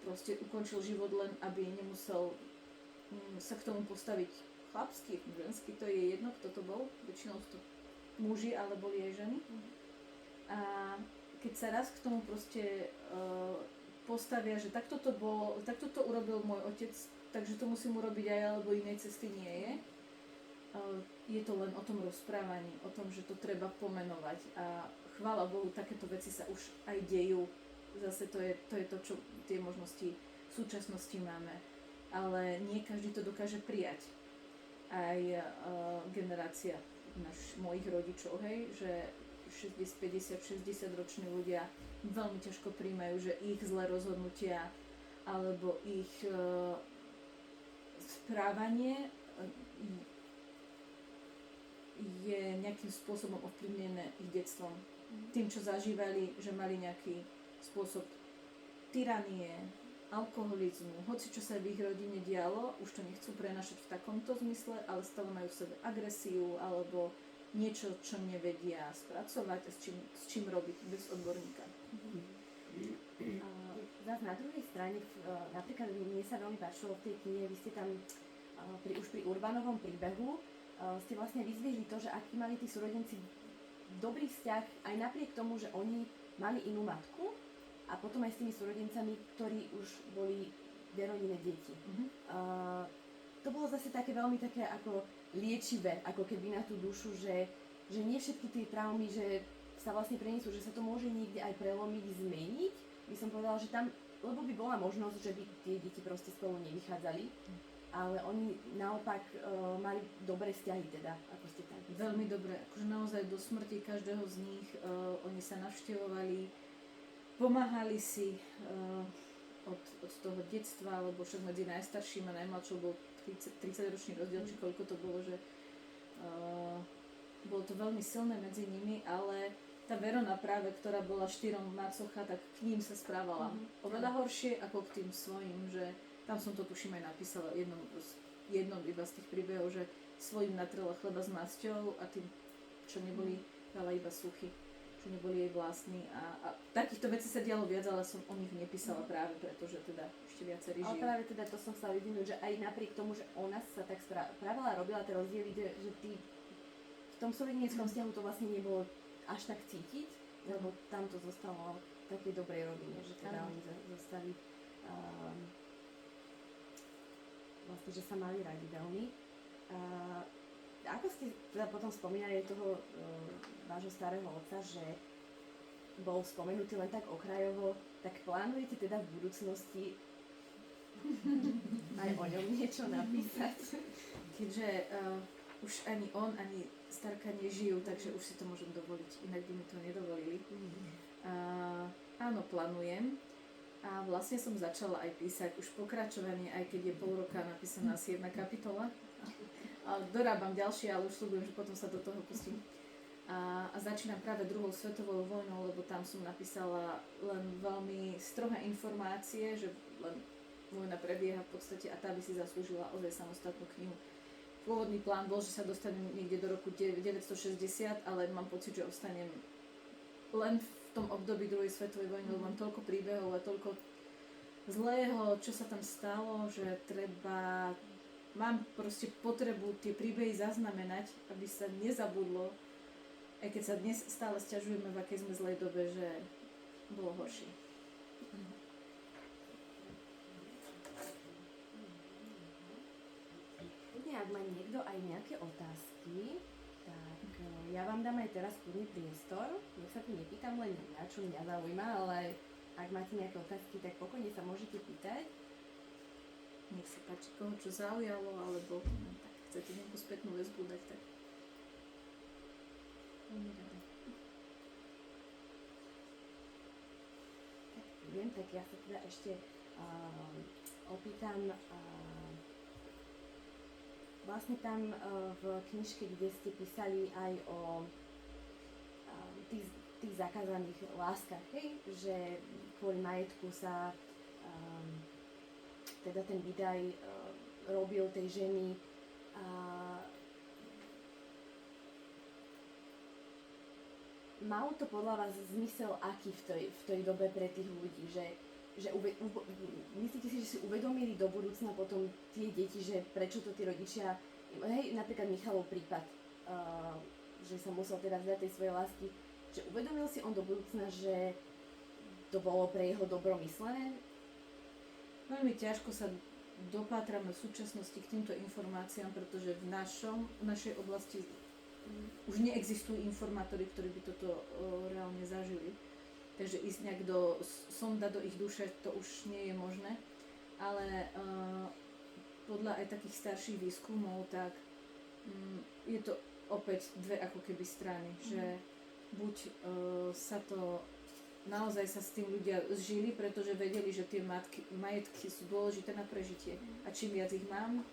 proste ukončil život len, aby nemusel sa k tomu postaviť chlapský, ženský, to je jedno, kto to bol, väčšinou to muži, ale boli aj ženy. A keď sa raz k tomu proste postavia, že takto to urobil môj otec, takže to musím urobiť aj, alebo inej cesty nie je. Je to len o tom rozprávaní, o tom, že to treba pomenovať a chvála Bohu, takéto veci sa už aj dejú. Zase to je to, čo tie možnosti v súčasnosti máme. Ale nie každý to dokáže prijať. Aj generácia mojich rodičov, hej, že 50-60 roční ľudia veľmi ťažko príjmajú, že ich zlé rozhodnutia alebo ich správanie je nejakým spôsobom ovplyvnené ich detstvom. Tým, čo zažívali, že mali nejaký spôsob tyranie alkoholizmu, hoci čo sa v ich rodine dialo, už to nechcú prenašať v takomto zmysle, ale stále majú v sebe agresiu alebo niečo, čo nevedia spracovať a s čím robiť bez odborníka. Zas na druhej strane, napríklad mne sa veľmi páčilo v tej knihe, vy ste tam už pri Urbanovom príbehu ste vlastne vyzdvihli to, že aký mali tí súrodenci dobrý vzťah, aj napriek tomu, že oni mali inú matku a potom aj s tými súrodencami, ktorí už boli Veronine deti. To bolo zase také veľmi také ako liečivé, ako keby na tú dušu, že nie všetky tie traumy, že sa vlastne prenesú, že sa to môže niekde aj prelomiť, zmeniť. By som povedala, že tam, lebo by bola možnosť, že by tie deti proste spolu nevychádzali, ale oni naopak mali dobré vzťahy teda, ako ste tam. Veľmi dobré, akože naozaj do smrti každého z nich oni sa navštevovali, pomáhali si od toho detstva, lebo však medzi najstarším a najmladšou bol 30-ročný rozdiel, či koľko to bolo, že bolo to veľmi silné medzi nimi, ale tá Verona práve, ktorá bola 4 macocha, tak k ním sa správala oveľa horšie ako k tým svojim, že tam som to tuším aj napísala jednom iba z tých príbehov, že svojim natrela chleba s masťou a tým, čo neboli, dala iba suchy, čo neboli jej vlastní a takýchto vecí sa dialo viac, ale som o nich nepísala práve preto, že teda ešte viacerí žijú. Ale práve teda to som chcela vyvinúť, že aj napriek tomu, že ona sa tak správala a robila tie rozdiely, že tí v tom súrodeneckom vzťahu to vlastne nebolo až tak cítiť, lebo tam to zostalo v takej dobrej rodine, že teda oni zostali vlastne, že sa mali radi veľmi. Ako ste teda potom spomínali toho vášho starého otca, že bol spomenutý len tak okrajovo, tak plánujete teda v budúcnosti aj o ňom niečo napísať? Keďže už ani on, ani starka nežijú, takže už si to môžem dovoliť, inak by mi to nedovolili. Áno, plánujem. A vlastne som začala aj písať už pokračovanie, aj keď je pol roka napísaná asi jedna kapitola. A dorábam ďalšie, ale už sľubujem, že potom sa do toho pustím. A začínam práve druhou svetovou vojnou, lebo tam som napísala len veľmi strohé informácie, že len vojna prebieha v podstate a tá by si zaslúžila ozaj samostatnú knihu. Pôvodný plán bol, že sa dostanem niekde do roku 960, ale mám pocit, že ostanem len v tom období druhej svetovej vojny, lebo mám toľko príbehov a toľko zlého, čo sa tam stalo, že mám proste potrebu tie príbehy zaznamenať, aby sa nezabudlo, aj keď sa dnes stále sťažujeme, v akej sme zlej dobe, že bolo horšie. Ak má niekto aj nejaké otázky, tak ja vám dám aj teraz kľudný priestor. Ja sa tu nepýtam len mňa, čo mňa zaujíma, ale ak máte nejaké otázky, tak pokojne sa môžete pýtať. Nech sa páči, koho čo zaujalo, alebo tak chcete nejakú spätnú väzbu dať, tak veľmi rada. Tak viem, tak ja sa teda ešte opýtam, vlastne tam v knižke, kde ste písali aj o tých zakázaných láskach, hej? Že kvôli majetku sa teda ten Vidaj robil tej ženy malo to podľa vás zmysel aký v tej dobe pre tých ľudí, že myslíte si, že si uvedomili do budúcna potom tie deti, že prečo to tí rodičia, hej, napríklad Michalov prípad, že sa musel teda vzdať tej svojej lásky, že uvedomil si on do budúcna, že to bolo pre jeho dobro myslené? Veľmi ťažko sa dopátrame v súčasnosti k týmto informáciám, pretože v našej oblasti už neexistujú informátori, ktorí by toto reálne zažili. Takže ísť nejak sonda do ich duše, to už nie je možné. Ale podľa aj takých starších výskumov, tak je to opäť dve ako keby strany. Že buď naozaj sa s tým ľudia zžili, pretože vedeli, že tie majetky sú dôležité na prežitie. A čím viac ich mám,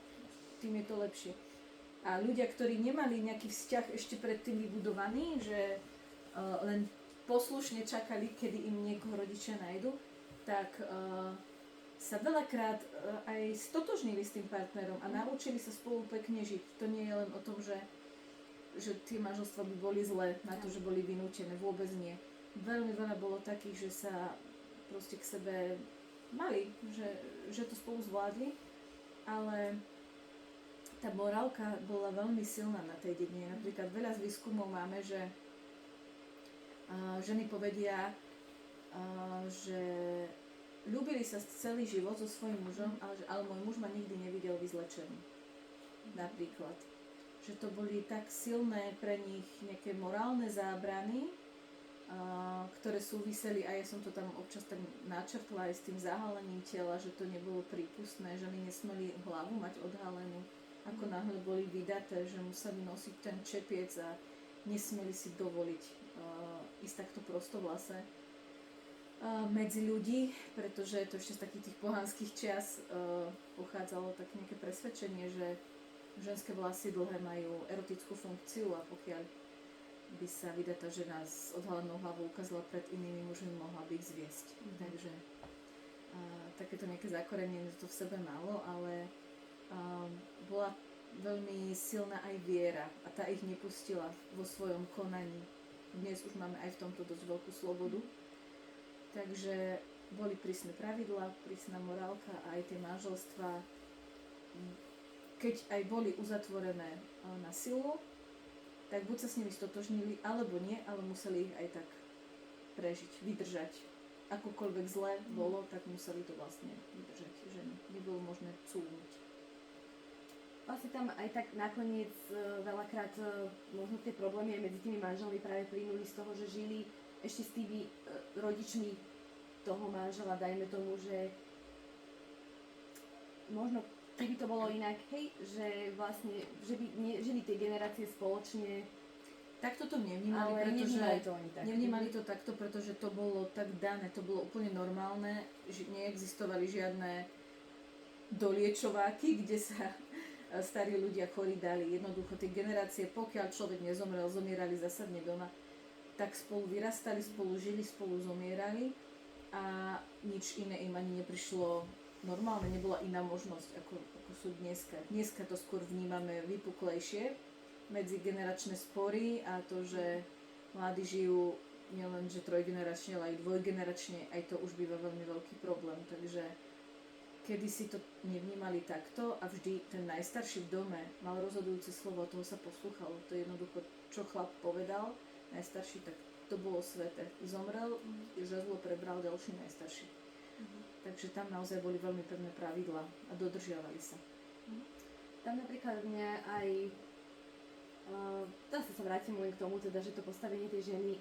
tým je to lepšie. A ľudia, ktorí nemali nejaký vzťah ešte predtým vybudovaný, že len poslušne čakali, kedy im niekoho rodičia nájdu, tak sa veľakrát aj stotožnili s tým partnerom a naučili sa spolu pekne žiť. To nie je len o tom, že tie manželstva by boli zlé na to, že boli vynútené. Vôbec nie. Veľmi veľa bolo takých, že sa proste k sebe mali, že to spolu zvládli, ale tá morálka bola veľmi silná na tej dedine. Napríklad veľa z výskumov máme, že ženy povedia, že ľúbili sa celý život so svojím mužom, ale môj muž ma nikdy nevidel vyzlečený. Napríklad. Že to boli tak silné pre nich nejaké morálne zábrany, ktoré súviseli, a ja som to tam občas tak načrtla aj s tým zahalením tela, že to nebolo prípustné, že my nesmeli hlavu mať odhalenú, ako náhle boli vydaté, že museli nosiť ten čepiec a nesmeli si dovoliť ísť takto prostovlase medzi ľudí, pretože to ešte z takých tých pohanských čias pochádzalo tak nejaké presvedčenie, že ženské vlasy dlhé majú erotickú funkciu a pokiaľ by sa vydatá žena s odhalenou hlavou ukázala pred inými mužmi, mohla by ich zviesť. Takže takéto nejaké zakorenie to v sebe malo, ale bola veľmi silná aj viera a tá ich nepustila vo svojom konaní. Dnes už máme aj v tomto dosť veľkú slobodu. Takže boli prísne pravidlá, prísna morálka a aj tie manželstvá, keď aj boli uzatvorené na silu, tak buď sa s nimi stotožnili, alebo nie, ale museli ich aj tak prežiť, vydržať. Akokoľvek zlé bolo, tak museli to vlastne vydržať, že nebolo možné cúvnuť. Vlastne tam aj tak nakoniec veľakrát možno tie problémy aj medzi tými manželmi práve plynuli z toho, že žili ešte s tými rodičmi toho manžela, dajme tomu, že možno keby to bolo inak, hej, že vlastne, že by žili tie generácie spoločne. Takto to nevnímali, ale pretože nevnímali to takto, pretože to bolo tak dané, to bolo úplne normálne, že neexistovali žiadne doliečováky, kde sa starí ľudia chorí dali. Jednoducho tie generácie, pokiaľ človek nezomrel, zomierali zásadne doma, tak spolu vyrastali, spolu žili, spolu zomierali a nič iné im ani neprišlo normálne, nebola iná možnosť, ako sú dneska. Dneska to skôr vnímame vypuklejšie, medzigeneračné spory a to, že mladí žijú nielen že trojgeneračne, ale aj dvojgeneračne, aj to už býva veľmi veľký problém. Takže kedysi to nevnímali takto a vždy ten najstarší v dome mal rozhodujúce slovo, toho sa poslúchalo. To je jednoducho, čo chlap povedal, najstarší, tak to bolo sveté. Zomrel, žezlo prebral ďalší najstarší. Takže tam naozaj boli veľmi pevné pravidlá a dodržiavali sa. Tam napríklad mňa aj, zase sa vrátim len k tomu, teda, že to postavenie tej ženy,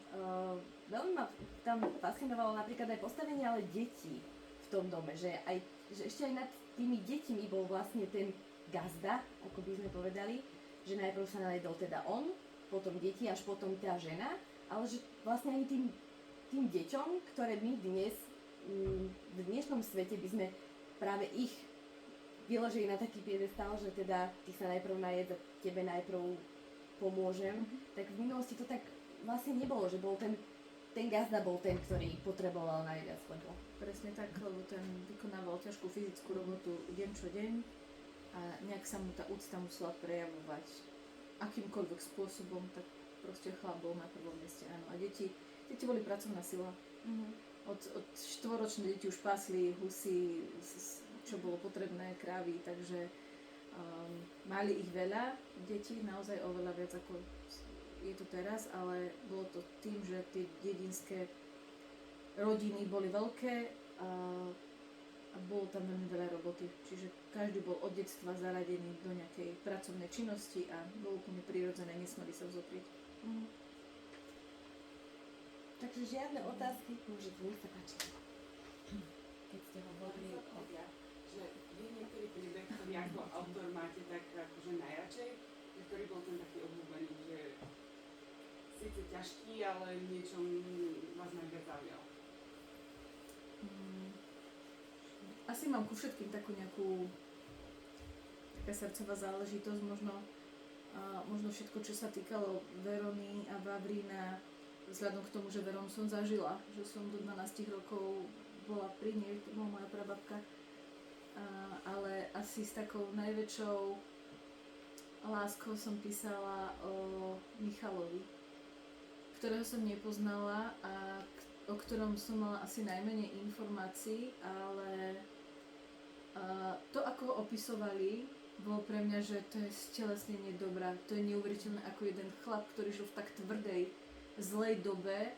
veľmi ma tam fascinovalo napríklad aj postavenie ale detí v tom dome, že ešte aj nad tými deťmi bol vlastne ten gazda, ako by sme povedali, že najprv sa najedol teda on, potom deti, až potom tá žena, ale že vlastne ani tým deťom, ktoré my dnes v dnešnom svete by sme práve ich vyložili na taký piedestál, že teda ty sa najprv najedz a tebe najprv pomôžem, tak v minulosti to tak vlastne nebolo, že bol ten gazda bol ten, ktorý potreboval najviac, lebo Presne tak, lebo ten vykonával ťažkú fyzickú robotu deň čo deň a nejak sa mu tá úcta musela prejavovať akýmkoľvek spôsobom, tak proste chlap bol na prvom mieste, áno. A deti boli pracovná sila. Od 4-ročné deti už pásli husy, čo bolo potrebné, krávy, takže mali ich veľa, detí naozaj oveľa viac ako je to teraz, ale bolo to tým, že tie dedinské rodiny boli veľké a bolo tam veľmi veľa roboty. Čiže každý bol od detstva zaradený do nejakej pracovnej činnosti a bolo úplne prirodzené, nesmeli sa vzoprieť. Takže žiadne otázky, môžete, nech sa páči. Keď ste hovorili o... že vy niektorý príbeh, ktorý ako autor máte tak akože najradšej, ktorý bol ten taký obľúbený, že síce ťažký, ale v niečom vás najviac zaujal. Asi mám ku všetkým takú nejakú taká srdcová záležitosť, možno všetko, čo sa týkalo Verony a Vavrína, vzhľadom k tomu, že Veronu som zažila, že som do 12 rokov bola pri nej, to bola moja prababka, ale asi s takou najväčšou láskou som písala o Michalovi, ktorého som nepoznala a o ktorom som mala asi najmenej informácií, ale to, ako ho opisovali, bolo pre mňa, že to je stelesnenie dobra. To je neuveriteľné, ako jeden chlap, ktorý žil v tak tvrdej, zlej dobe,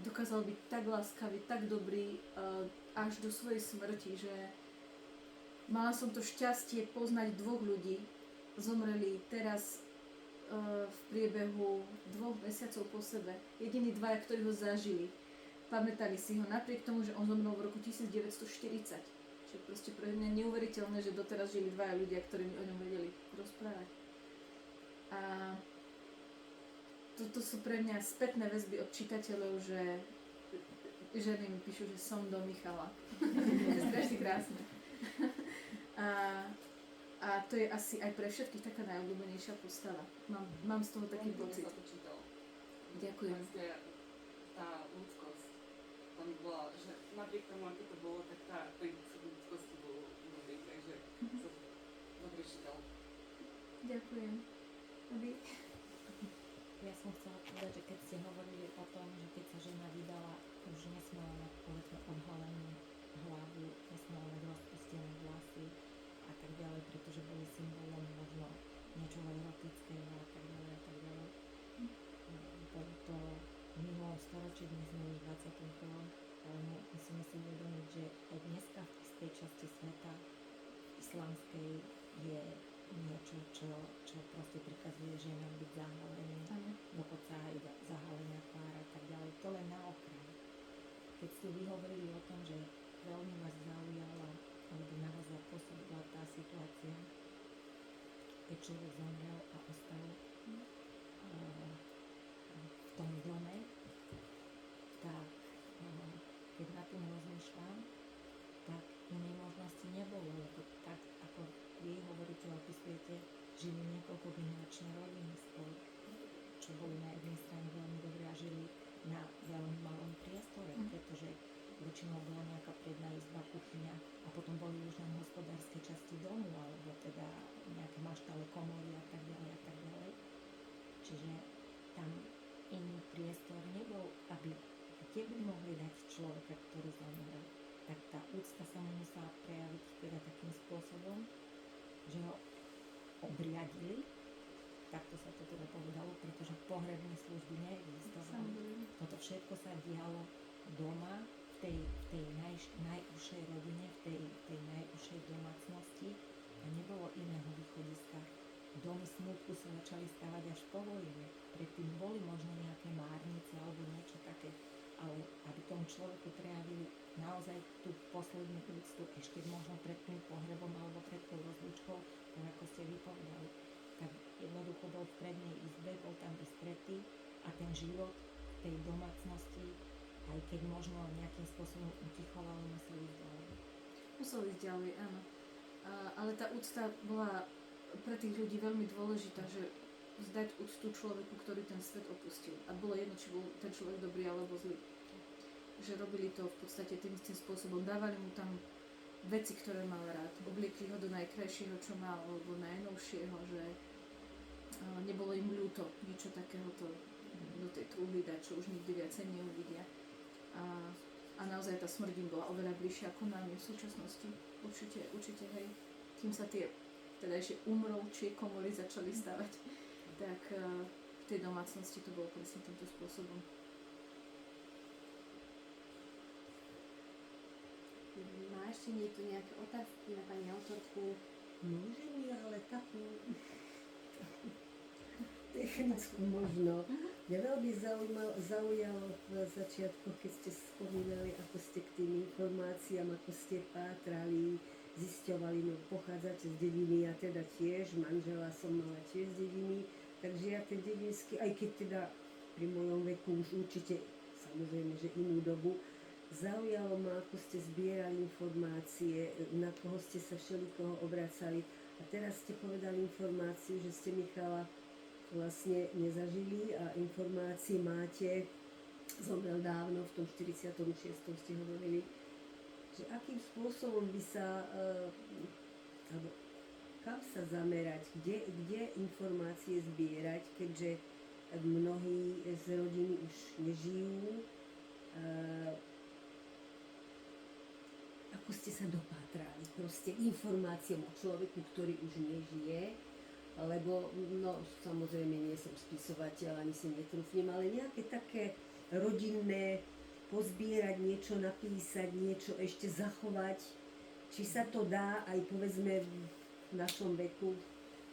dokázal byť tak láskavý, tak dobrý až do svojej smrti, že mala som to šťastie poznať dvoch ľudí. Zomreli teraz v priebehu 2 mesiacov po sebe. Jediní dvaja, ktorí ho zažili. Pamätali si ho napriek tomu, že on zomrel v roku 1940. Čiže proste pre mňa neuveriteľné, že doteraz žili dvaja ľudia, ktorí mi o ňom vedeli rozprávať. A toto sú pre mňa spätné väzby od čitateľov, že ženy mi píšu, že som do Michala. To je strašne krásne. A to je asi aj pre všetkých taká najobľúbenejšia postava. Mám z toho taký pocit. Ďakujem. Vlastne tá ľudskosť tam bola, že napriek tomu, ako to bolo, tak ten ľudskosti bol dobrý, takže som dobre čítal. Ďakujem. Ja som chcela povedať, že keď ste hovorili o tom, že keď sa žena vydala, už nesmela mať povedzme odhalenú hlavu, nesmela mať rozpustené vlasy a tak ďalej, pretože boli symbolom možno niečoho erotického a tak ďalej a tak ďalej. Bolo to v minulom storočí, dnes sme už v 21. ale musíme si uvedomiť, že aj dneska v istej časti sveta islamskej je niečo, čo proste prikazuje ženám byť zahalený, dokonca aj zahalená tvára a tak ďalej. To len na okraj. Keď ste vy hovorili o tom, že veľmi vás zaujala, alebo na vás zapôsobila tá situácia, keď človek zomrel a ostal v tom dome, tak keď na tým rozmýšľam, tak inej možnosti nebolo, lebo tak ako vy hovoríte, opisujete, žili niekoľko generačné rodiny spolu, čo boli na jednej strane veľmi dobré a žili na veľmi malom priestore, pretože väčšinou bola nejaká predná izba, kuchyňa a potom boli už len hospodárske časti domu, alebo teda nejaké maštale, komory a tak ďalej a tak ďalej. Čiže tam iný priestor nebol, aby kde by mohli dať človeka, ktorý zomrel. Tak tá úcta sa mu musela prejaviť teda takým spôsobom, že ho obriadili, takto sa to teda povedalo, pretože pohrebné služby neexistovali. Toto všetko sa dialo doma, v tej najúžšej rodine, v tej najúžšej domácnosti a nebolo iného východiska. Domy smútku sa začali stavať až po vojne. Predtým boli možno nejaké márnice alebo niečo také, ale aby tomu človeku prejavili naozaj tú poslednú úctu ešte možno pred tým pohrebom alebo pred tou rozlúčkou, tak ako ste vypovedali, tak jednoducho bol v prednej izbe, bol tam vystretý a ten život tej domácnosti, aj keď možno nejakým spôsobom utichol, ale musel ísť ďalej. Musel ísť ďalej, áno. Ale tá úcta bola pre tých ľudí veľmi dôležitá, že vzdať úctu človeku, ktorý ten svet opustil. A bolo jedno, či bol ten človek dobrý alebo zlý. Že robili to v podstate tým istým spôsobom. Dávali mu tam veci, ktoré mal rád. Obliekli ho do najkrajšieho, čo mal, alebo najnovšieho, že nebolo im ľúto niečo takéhoto do tej trúhy dať, čo už nikdy viacej neuvidia. A naozaj tá smrť im bola oveľa bližšia ako nám v súčasnosti. Určite, hej. Kým sa tie teda ešte umrovčie komory začali stavať, tak v tej domácnosti to bolo presne týmto spôsobom. Má ešte niekto nejaké otázky na pani autorku? Môžem, ale takú technickú možno. Mňa veľmi zaujalo v začiatku, keď ste spomínali, ako ste k tým informáciám, ako ste pátrali, zisťovali, no pochádzate z dediny, ja teda tiež, manžela som mala tiež z dediny, takže ja ten dedinský, aj keď teda pri mojom veku už určite, samozrejme, že inú dobu, zaujalo ma, ako ste zbierali informácie, na koho ste sa všelikoho obracali. A teraz ste povedali informáciu, že ste Michala vlastne nezažili a informácie máte, zomrel dávno, v tom 46. ste hovorili. že akým spôsobom by sa, alebo kam sa zamerať, kde informácie zbierať, keďže mnohí z rodiny už nežijú. Ako ste sa dopátrali proste informáciám o človeku, ktorý už nežije, lebo, no, samozrejme nie som spisovateľ, ani si netrúfnem, ale nejaké také rodinné, pozbierať niečo, napísať niečo, ešte zachovať, či sa to dá aj povedzme v našom veku.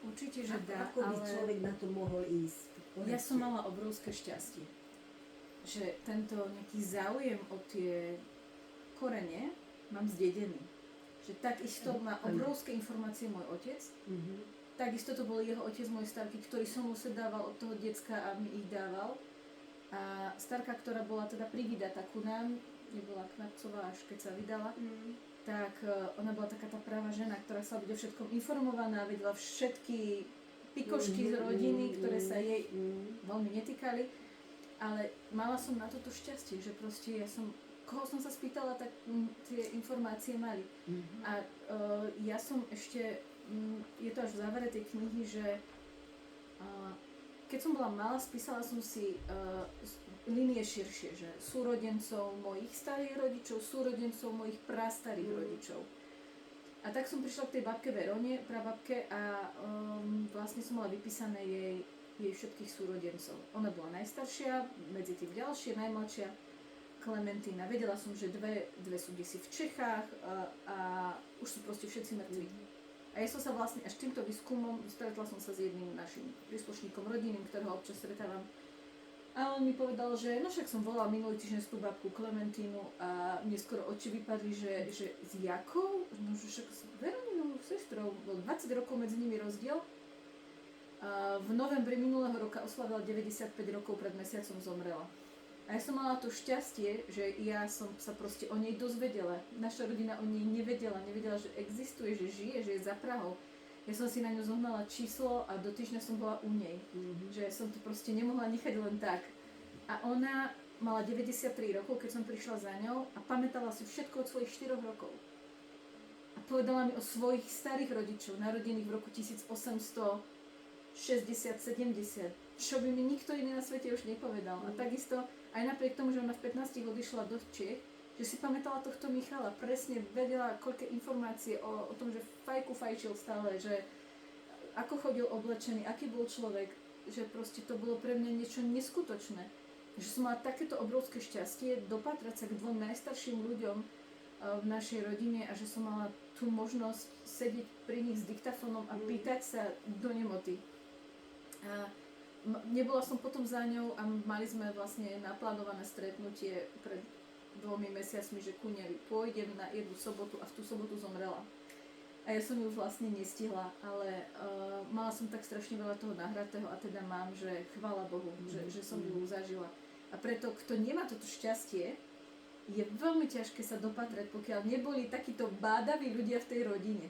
Určite, že dá, Ako by ale človek na to mohol ísť? ja som mala obrovské šťastie, že tento nejaký záujem o tie korene mám zdedený. Že takisto má obrovské informácie môj otec, takisto to bol jeho otec, môj starky, ktorý so mnou sedával od toho decka a mi ich dával. A starka, ktorá bola teda privydatá ku nám, nebola Knapcová, až keď sa vydala, tak ona bola taká tá práva žena, ktorá sa bude všetkom informovaná, vedela všetky pikošky z rodiny, ktoré sa jej veľmi netýkali. Ale mala som na toto šťastie, že proste ja som, koho som sa spýtala, tak tie informácie mali. A ja som ešte, je to až v závere tej knihy, že keď som bola malá, spísala som si línie širšie, že súrodencov mojich starých rodičov, súrodencov mojich prastarých rodičov. A tak som prišla k tej babke Verone, prababke, a vlastne som mala vypísané jej všetkých súrodencov. Ona bola najstaršia, medzi tým ďalšie, najmladšia Klementína. Vedela som, že dve sú desi v Čechách a už sú proste všetci mŕtvi. A ja som sa vlastne až týmto výskumom, stretla som sa s jedným našim príslušníkom rodinným, ktorého občas stretávam. A on mi povedal, že no však som volal minulý týždeň tú babku Klementínu a mne skoro oči vypadli, že s jakou? No však s Veroninou sestrou, bol 20 rokov medzi nimi rozdiel. A v novembri minulého roka oslavila 95 rokov, pred mesiacom zomrela. A ja som mala to šťastie, že ja som sa proste o nej dozvedela. Naša rodina o nej nevedela, že existuje, že žije, že je za Prahou. Ja som si na ňu zohnala číslo a do týždňa som bola u nej. Že som to proste nemohla nechať len tak. A ona mala 93 rokov, keď som prišla za ňou, a pamätala si všetko od svojich 4 rokov. A povedala mi o svojich starých rodičov, narodených v roku 1860-70, čo by mi nikto iný na svete už nepovedal. A takisto aj napriek tomu, že ona v 15 odišla do Čiech, že si pamätala tohto Michala, presne vedela koľké informácie o tom, že fajčil stále, že ako chodil oblečený, aký bol človek, že proste to bolo pre mňa niečo neskutočné. Že som mala takéto obrovské šťastie dopatrať sa k dvom najstarším ľuďom v našej rodine a že som mala tú možnosť sedieť pri nich s diktafónom a pýtať sa do nemoty. A nebola som potom za ňou a mali sme vlastne naplánované stretnutie pred 2 mesiacmi, že ku nej pôjdem na jednu sobotu, a v tú sobotu zomrela. A ja som ju vlastne nestihla, ale mala som tak strašne veľa toho nahratého a teda mám, že chvála Bohu, že som ju zažila. A preto, kto nemá toto šťastie, je veľmi ťažké sa dopatrať, pokiaľ neboli takíto bádaví ľudia v tej rodine.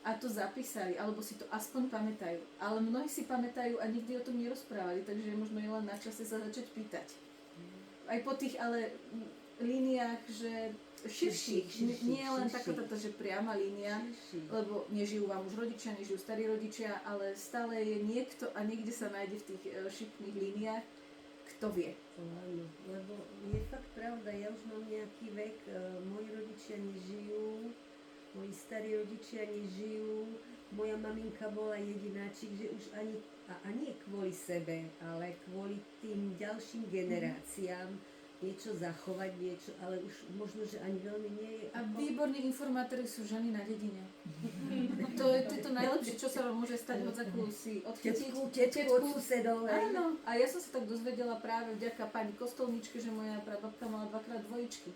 A to zapísali, alebo si to aspoň pamätajú. Ale mnohí si pamätajú a nikdy o tom nerozprávali, takže možno je len na čase sa začať pýtať. Aj po tých ale líniách, že širších. Nie len taká táto, že priama línia, lebo nežijú vám už rodičia, nežijú starí rodičia, ale stále je niekto a niekde sa nájde v tých šipných líniách, kto vie. Áno, lebo je fakt pravda, ja už mám nejaký vek, moji rodičia nežijú, moji starí rodičia nežijú, moja maminka bola jedináčik, že už ani, a nie kvôli sebe, ale kvôli tým ďalším generáciám niečo zachovať, niečo, ale už možno, že ani veľmi nie je. A výborní informátori sú ženy na dedine. To je to najlepšie, čo sa vám môže stať, hodzakú si odchytiť. Tetku od susedov. Áno, a ja som sa tak dozvedela práve vďaka pani kostolničke, že moja prababka mala 2-krát dvojičky.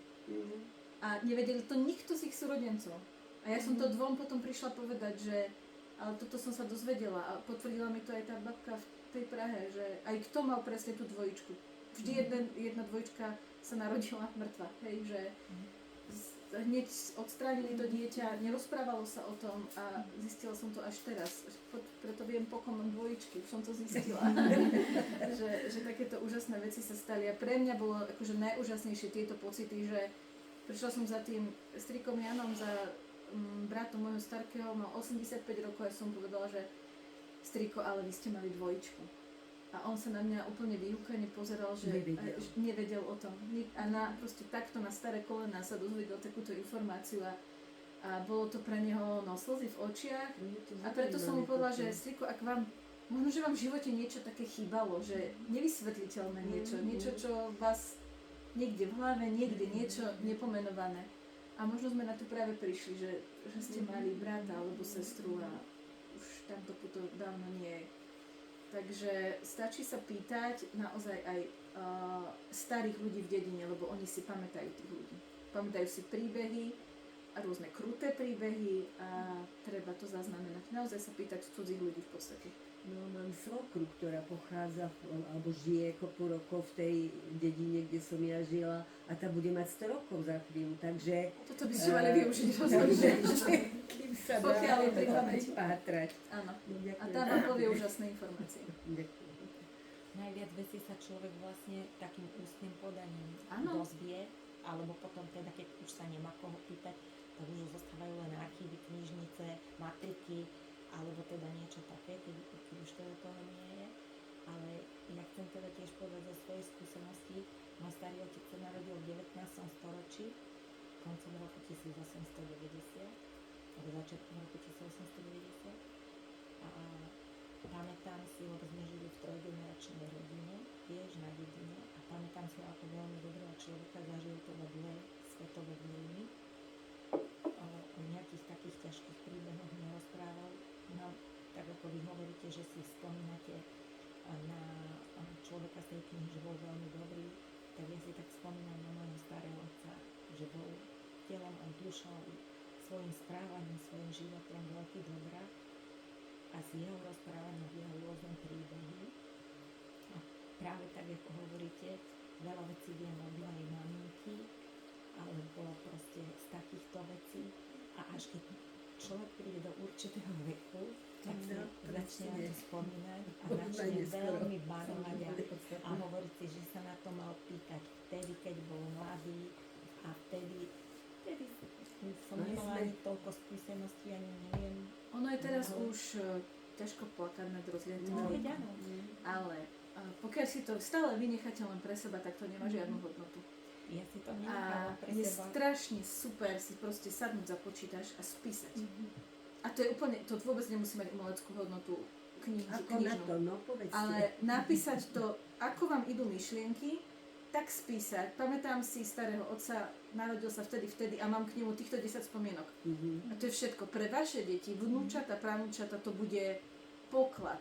A nevedeli to nikto z ich súrodencov. A ja som to dvom potom prišla povedať, že ale toto som sa dozvedela a potvrdila mi to aj tá babka v tej Prahe, že aj kto mal presne tú dvojičku. Vždy jedna dvojička sa narodila mŕtva, hej, že hneď odstránili to dieťa, nerozprávalo sa o tom a zistila som to až teraz. Preto viem, po kom mám dvojičky, už som to zistila. že takéto úžasné veci sa stali a pre mňa bolo akože najúžasnejšie tieto pocity, že prišla som za tým strikom Janom, za bratom môjho starkého, mal 85 rokov a som povedala, že striko, ale vy ste mali dvojičku. A on sa na mňa úplne vyhúkane pozeral, že nevedel o tom. A proste takto na staré kolená sa dozvedel takúto informáciu a bolo to pre neho slzy v očiach. A preto som mu povedala, že striko, ak vám, možno, že vám v živote niečo také chýbalo, že nevysvetliteľné niečo, čo vás niekde v hlave, niekde niečo nepomenované. A možno sme na to práve prišli, že ste mali brata alebo sestru a už tamto puto dávno nie je. Takže stačí sa pýtať naozaj aj starých ľudí v dedine, lebo oni si pamätajú tých ľudí. Pamätajú si príbehy a rôzne kruté príbehy a treba to zaznamenať. Naozaj sa pýtať cudzích ľudí v podstate. No, mám svokru, ktorá pochádza alebo žije kopu rokov v tej dedine, kde som ja žila a tá bude mať 100 rokov za chvíľu, takže... Toto by ste mali využiť takže kým sa dá, pokiaľ je pri pamäti. pátrať. Áno. No, A tá vám povie úžasné informácie. Ďakujem. Najviac vecí sa človek vlastne takým ústnym podaním Áno. dozvie, alebo potom teda, keď už sa nemá koho pýtať, tak už zostávajú len archívy, knižnice, matriky, alebo teda niečo také, keď už teda toho nie je. Ale ja chcem teda tiež povedať zo svojej skúsenosti, môj starý otec sa narodil v 19. storočí, koncom roku 1890, alebo začiatkom roku 1890. A pamätám si, lebo sme žili v trojgeneračnej rodine, tiež na dedine, a pamätám si ako veľmi dobrého človeka, zažil teda 2 svetové vojny. O nejakých takých ťažkých príbehoch nerozprával. No, tak ako vy hovoríte, že si spomínate na človeka z tej knihy, že bol veľmi dobrý, tak ja si tak spomínam na môjho starého otca, že bol telom a dušou, svojim správaním, svojim životom veľký dobrák a z jeho rozprávania jeho rôzne príbehy. A práve tak, ako hovoríte, veľa vecí viem od mojej maminky, alebo proste z takýchto vecí. A až keď človek príde do určitého veku, tak sa začne na to spomínať a začne veľmi banovať a hovoriť si, že sa na to mal pýtať vtedy, keď bol mladý a vtedy som nemala ani toľko skúseností, ani neviem. Ono je teraz už ťažko plakať nad rozliatým No, vekom. veď áno. Ale pokiaľ si to stále vynecháte len pre seba, tak to nemá žiadnu hodnotu. Ja si to A nenechávam pre je seba. strašne super si proste sadnúť za počítač a spísať. A to je úplne, to vôbec nemusí mať umeleckú hodnotu Ako na to, no povedzte. ale napísať to, ako vám idú myšlienky, tak spísať. Pamätám si starého otca, narodil sa vtedy a mám k nemu týchto 10 spomienok. A to je všetko. Pre vaše deti, vnúčata, pravnúčata, to bude poklad,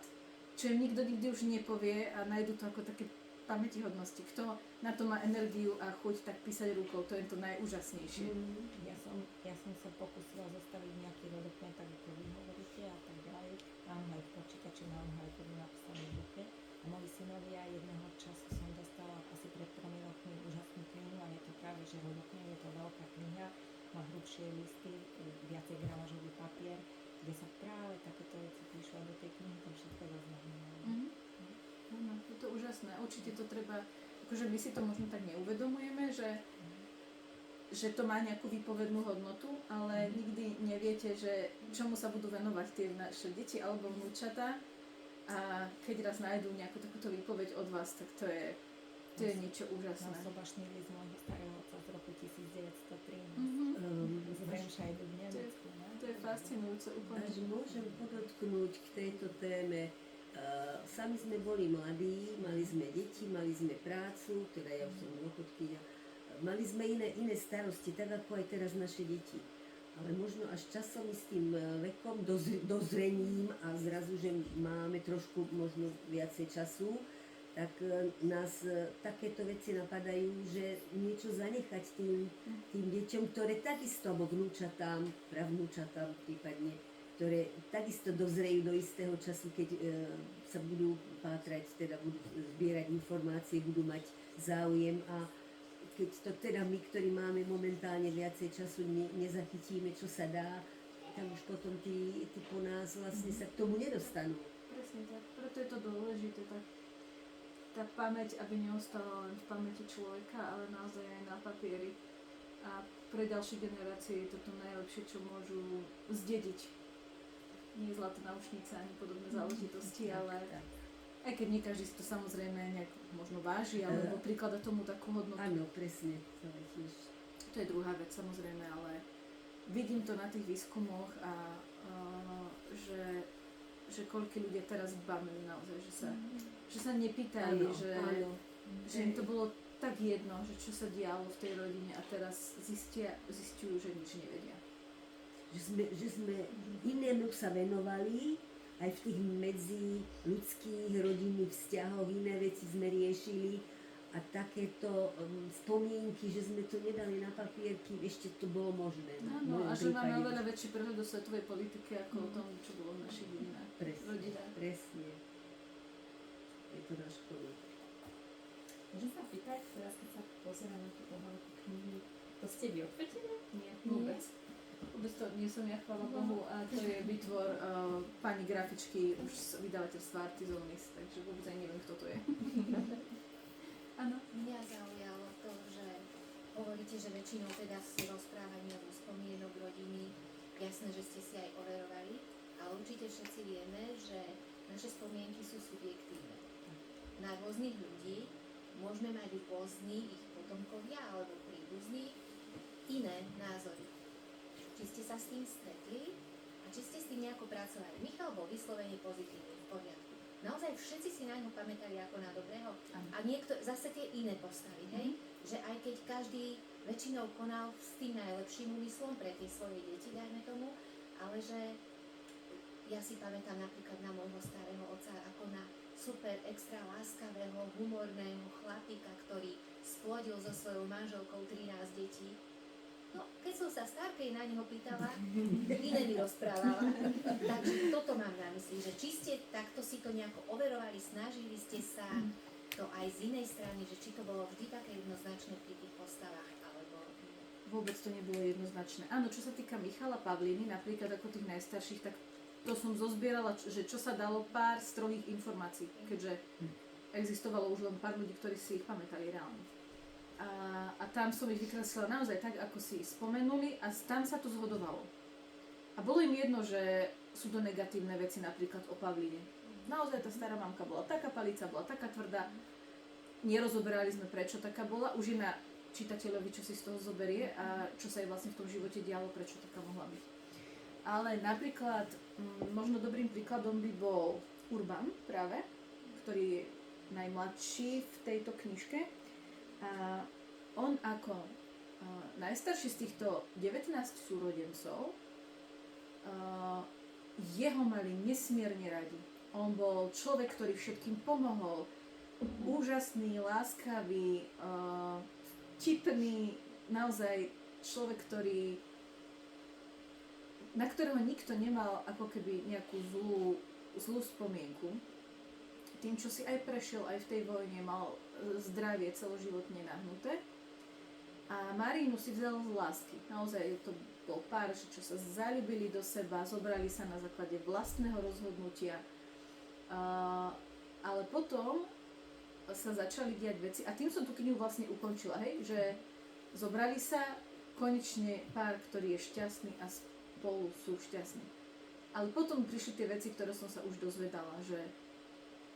čo im nikto nikdy už nepovie a nájdu to ako také pamätihodnosti. Kto na to má energiu a chuť, tak písať rukou, to je to najúžasnejšie. Ja som sa pokúsila zostaviť nejaký rodokmen, tak ako vy hovoríte a tak ďalej. Mám aj v počítači, mám aj to napísané v ruke. A moji synovia jedného času som dostala asi pred 3 rokmi úžasnú knihu a je to práve, že rodokmen, je to veľká kniha, má hrubšie listy, viacej gramážový papier, kde sa práve takéto veci píšu a do tej knihy to všetko zaznamenávajú. No, je to úžasné. Určite to treba, akože my si to možno tak neuvedomujeme, že to má nejakú výpovednú hodnotu, ale nikdy neviete, že čomu sa budú venovať tie naše deti alebo vnúčatá a keď raz nájdú nejakú takúto výpoveď od vás, tak to je niečo úžasné. Mám sobašný list môjho starého otca z roku 1913. Z Remšajdu v Nemecku. To je fascinujúce úplne. Až môžem podotknúť k tejto téme. Sami sme boli mladí, mali sme deti, mali sme prácu, teda ja už som dôchodkyňa, mali sme iné starosti, tak ako aj teraz naše deti. Ale možno až časom s tým vekom, dozrením a zrazu, že máme trošku možno viacej času, tak nás takéto veci napadajú, že niečo zanechať tým deťom, ktoré takisto, alebo vnúčatám, pravnúčatám prípadne, ktoré takisto dozrejú do istého času, keď sa budú pátrať, teda budú zbierať informácie, budú mať záujem a keď to teda my, ktorí máme momentálne viacej času, nezachytíme, čo sa dá, tak už potom tí po nás vlastne sa k tomu nedostanú. Presne tak. Preto je to dôležité. Tá pamäť, aby neostala len v pamäti človeka, ale naozaj aj na papieri. A pre ďalšie generácie je toto najlepšie, čo môžu zdediť. Nie zlaté náušnice ani podobné záležitosti, ale aj keď nie každý si to samozrejme nejak možno váži, alebo prikladá tomu takú hodnotu. Áno, presne, to je tiež. To je druhá vec samozrejme, ale vidím to na tých výskumoch a že koľko ľudia teraz bamujú naozaj, že sa nepýtali, Áno, že im to bolo tak jedno, že čo sa dialo v tej rodine a teraz zistujú, že nič nevedia. Že sme inému sa venovali, aj v tých medziľudských rodinných vzťahoch iné veci sme riešili a takéto spomienky, že sme to nedali na papierky, ešte to bolo možné. Áno, a že máme oveľa väčší prehľad o svetovej politike ako o tom, čo bolo v našich rodinách. Presne. Je to na školu. Môžem sa pýtať, teraz keď sa pozerám na tú obálku knihy, to ste vy odfotené? Nie, vôbec. Vôbec to nie som ja, chvála Bohu, a to je výtvor pani grafičky už z vydavateľstva Artizonis, takže vôbec aj neviem, kto to je. Áno. Mňa zaujalo to, že hovoríte, že väčšinou teda sú rozprávania zo spomienok rodiny. Jasné, že ste si aj overovali, ale určite všetci vieme, že naše spomienky sú subjektívne. Na rôznych ľudí môžeme mať rôzni ich potomkovia alebo príbuzní iné názory. Či ste sa s tým stretli a či ste s tým nejako pracovali. Michal bol vyslovene pozitívny, v poriadku. Naozaj všetci si na ňo pamätali ako na dobrého. A niekto, zase tie iné postavy, hej? Že aj keď každý väčšinou konal s tým najlepším úmyslom pre tie svoje deti, dajme tomu, ale že ja si pamätám napríklad na môjho starého otca ako na super extra láskavého, humorného chlapíka, ktorý splodil so svojou manželkou 13 detí. No, keď som sa starkej na neho pýtala, iné mi rozprávala. Takže toto mám na mysli, že či ste takto si to nejako overovali, snažili ste sa to aj z inej strany, že či to bolo vždy také jednoznačné pri tých postavách, alebo... Vôbec to nebolo jednoznačné. Áno, čo sa týka Michala Pavliny, napríklad ako tých najstarších, tak to som zozbierala, že čo sa dalo pár strohých informácií, keďže existovalo už len pár ľudí, ktorí si ich pamätali reálne. A tam som ich vykreslila naozaj tak, ako si spomenuli a tam sa to zhodovalo. A bolo im jedno, že sú to negatívne veci, napríklad o Pavline. Naozaj tá stará mamka bola taká palica, bola taká tvrdá. Nerozoberali sme, prečo taká bola. Už je na čitateľovi, čo si z toho zoberie a čo sa jej vlastne v tom živote dialo, prečo taká mohla byť. Ale napríklad, možno dobrým príkladom by bol Urban práve, ktorý je najmladší v tejto knižke. A on ako najstarší z týchto 19 súrodencov, jeho mali nesmierne radi. On bol človek, ktorý všetkým pomohol. Úžasný, láskavý, vtipný, naozaj človek, na ktorého nikto nemal ako keby nejakú zlú spomienku. Tým, čo si aj prešiel aj v tej vojne, mal zdravie celoživotne nahnuté. A Marínu si vzal z lásky. Naozaj to bol pár, čo sa zaľúbili do seba, zobrali sa na základe vlastného rozhodnutia. Ale potom sa začali diať veci a tým som tú knihu vlastne ukončila, hej? Že zobrali sa konečne pár, ktorý je šťastný a spolu sú šťastní. Ale potom prišli tie veci, ktoré som sa už dozvedala, že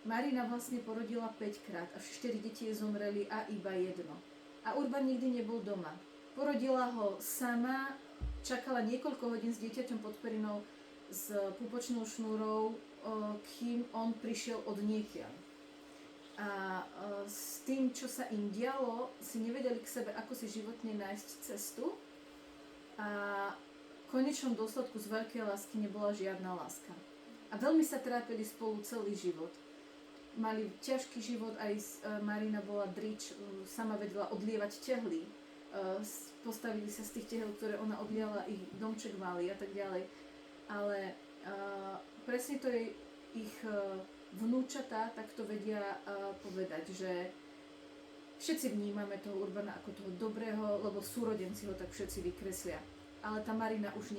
Marina vlastne porodila 5-krát a 4 deti jej zomreli a iba jedno. A Urban nikdy nebol doma. Porodila ho sama, čakala niekoľko hodín s dieťaťom pod perinou s pupočnou šnúrou, kým on prišiel od niekiaľ. A s tým, čo sa im dialo, si nevedeli k sebe, ako si životne nájsť cestu. A v konečnom dôsledku z veľkej lásky nebola žiadna láska. A veľmi sa trápili spolu celý život. Mali ťažký život, aj Marina bola drič, sama vedela odlievať tehly. Postavili sa z tých tehel, ktoré ona odliala, ich domček mali a tak ďalej. Ale presne to je ich vnúčatá, tak to vedia povedať, že všetci vnímame toho Urbana ako toho dobrého, lebo súrodenci ho tak všetci vykreslia. Ale tá Marina už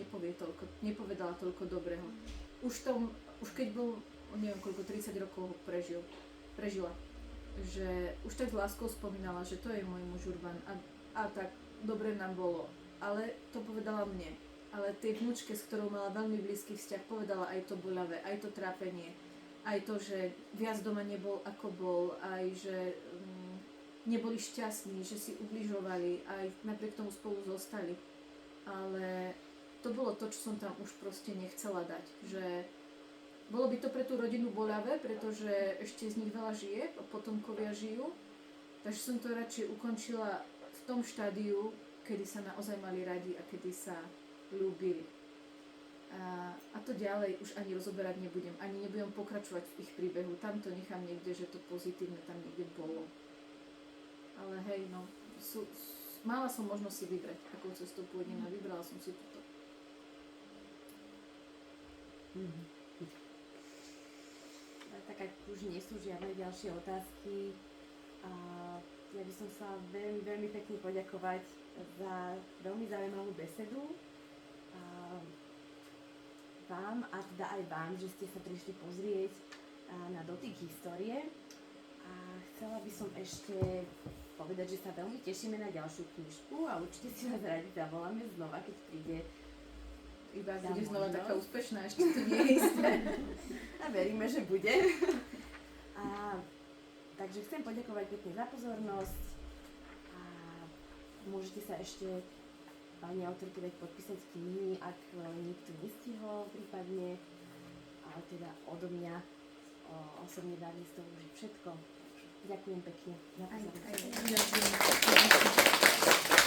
nepovedala toľko dobrého. Už keď bol, neviem koľko, 30 rokov prežila. Že už tak s láskou spomínala, že to je môj muž Urban a tak dobre nám bolo. ale to povedala mne. Ale tej vnúčke, s ktorou mala veľmi blízky vzťah, povedala aj to boľavé, aj to trápenie, aj to, že viac doma nebol ako bol, aj že neboli šťastní, že si ubližovali, aj napriek tomu spolu zostali. Ale to bolo to, čo som tam už proste nechcela dať. Že bolo by to pre tú rodinu boľavé, pretože ešte z nich veľa žije, potomkovia žijú. Takže som to radšej ukončila v tom štádiu, kedy sa naozaj mali radi a kedy sa ľúbili. A to ďalej už ani rozoberať nebudem. Ani nebudem pokračovať v ich príbehu. Tam to nechám niekde, že to pozitívne tam niekde bolo. Ale hej, no, mala som možnosť si vybrať, akou cestou pôjdem a vybrala som si toto. Tak ak už nie sú žiadne ďalšie otázky, ja by som sa veľmi, veľmi pekne poďakovať za veľmi zaujímavú besedu. Vám a teda aj vám, že ste sa prišli pozrieť na dotyk histórie. A chcela by som ešte povedať, že sa veľmi tešíme na ďalšiu knižku a určite si vás radi zavoláme znova, keď príde. Iba bude znova taká úspešná, ešte to nie je isté. A veríme, že bude. Takže chcem poďakovať pekne za pozornosť a môžete sa ešte pani autorke dať podpísať knihy, ak niekto nestihol prípadne, ale teda odo mňa osobne dali z toho už všetko. Ďakujem pekne za pozornosť. Ďakujem.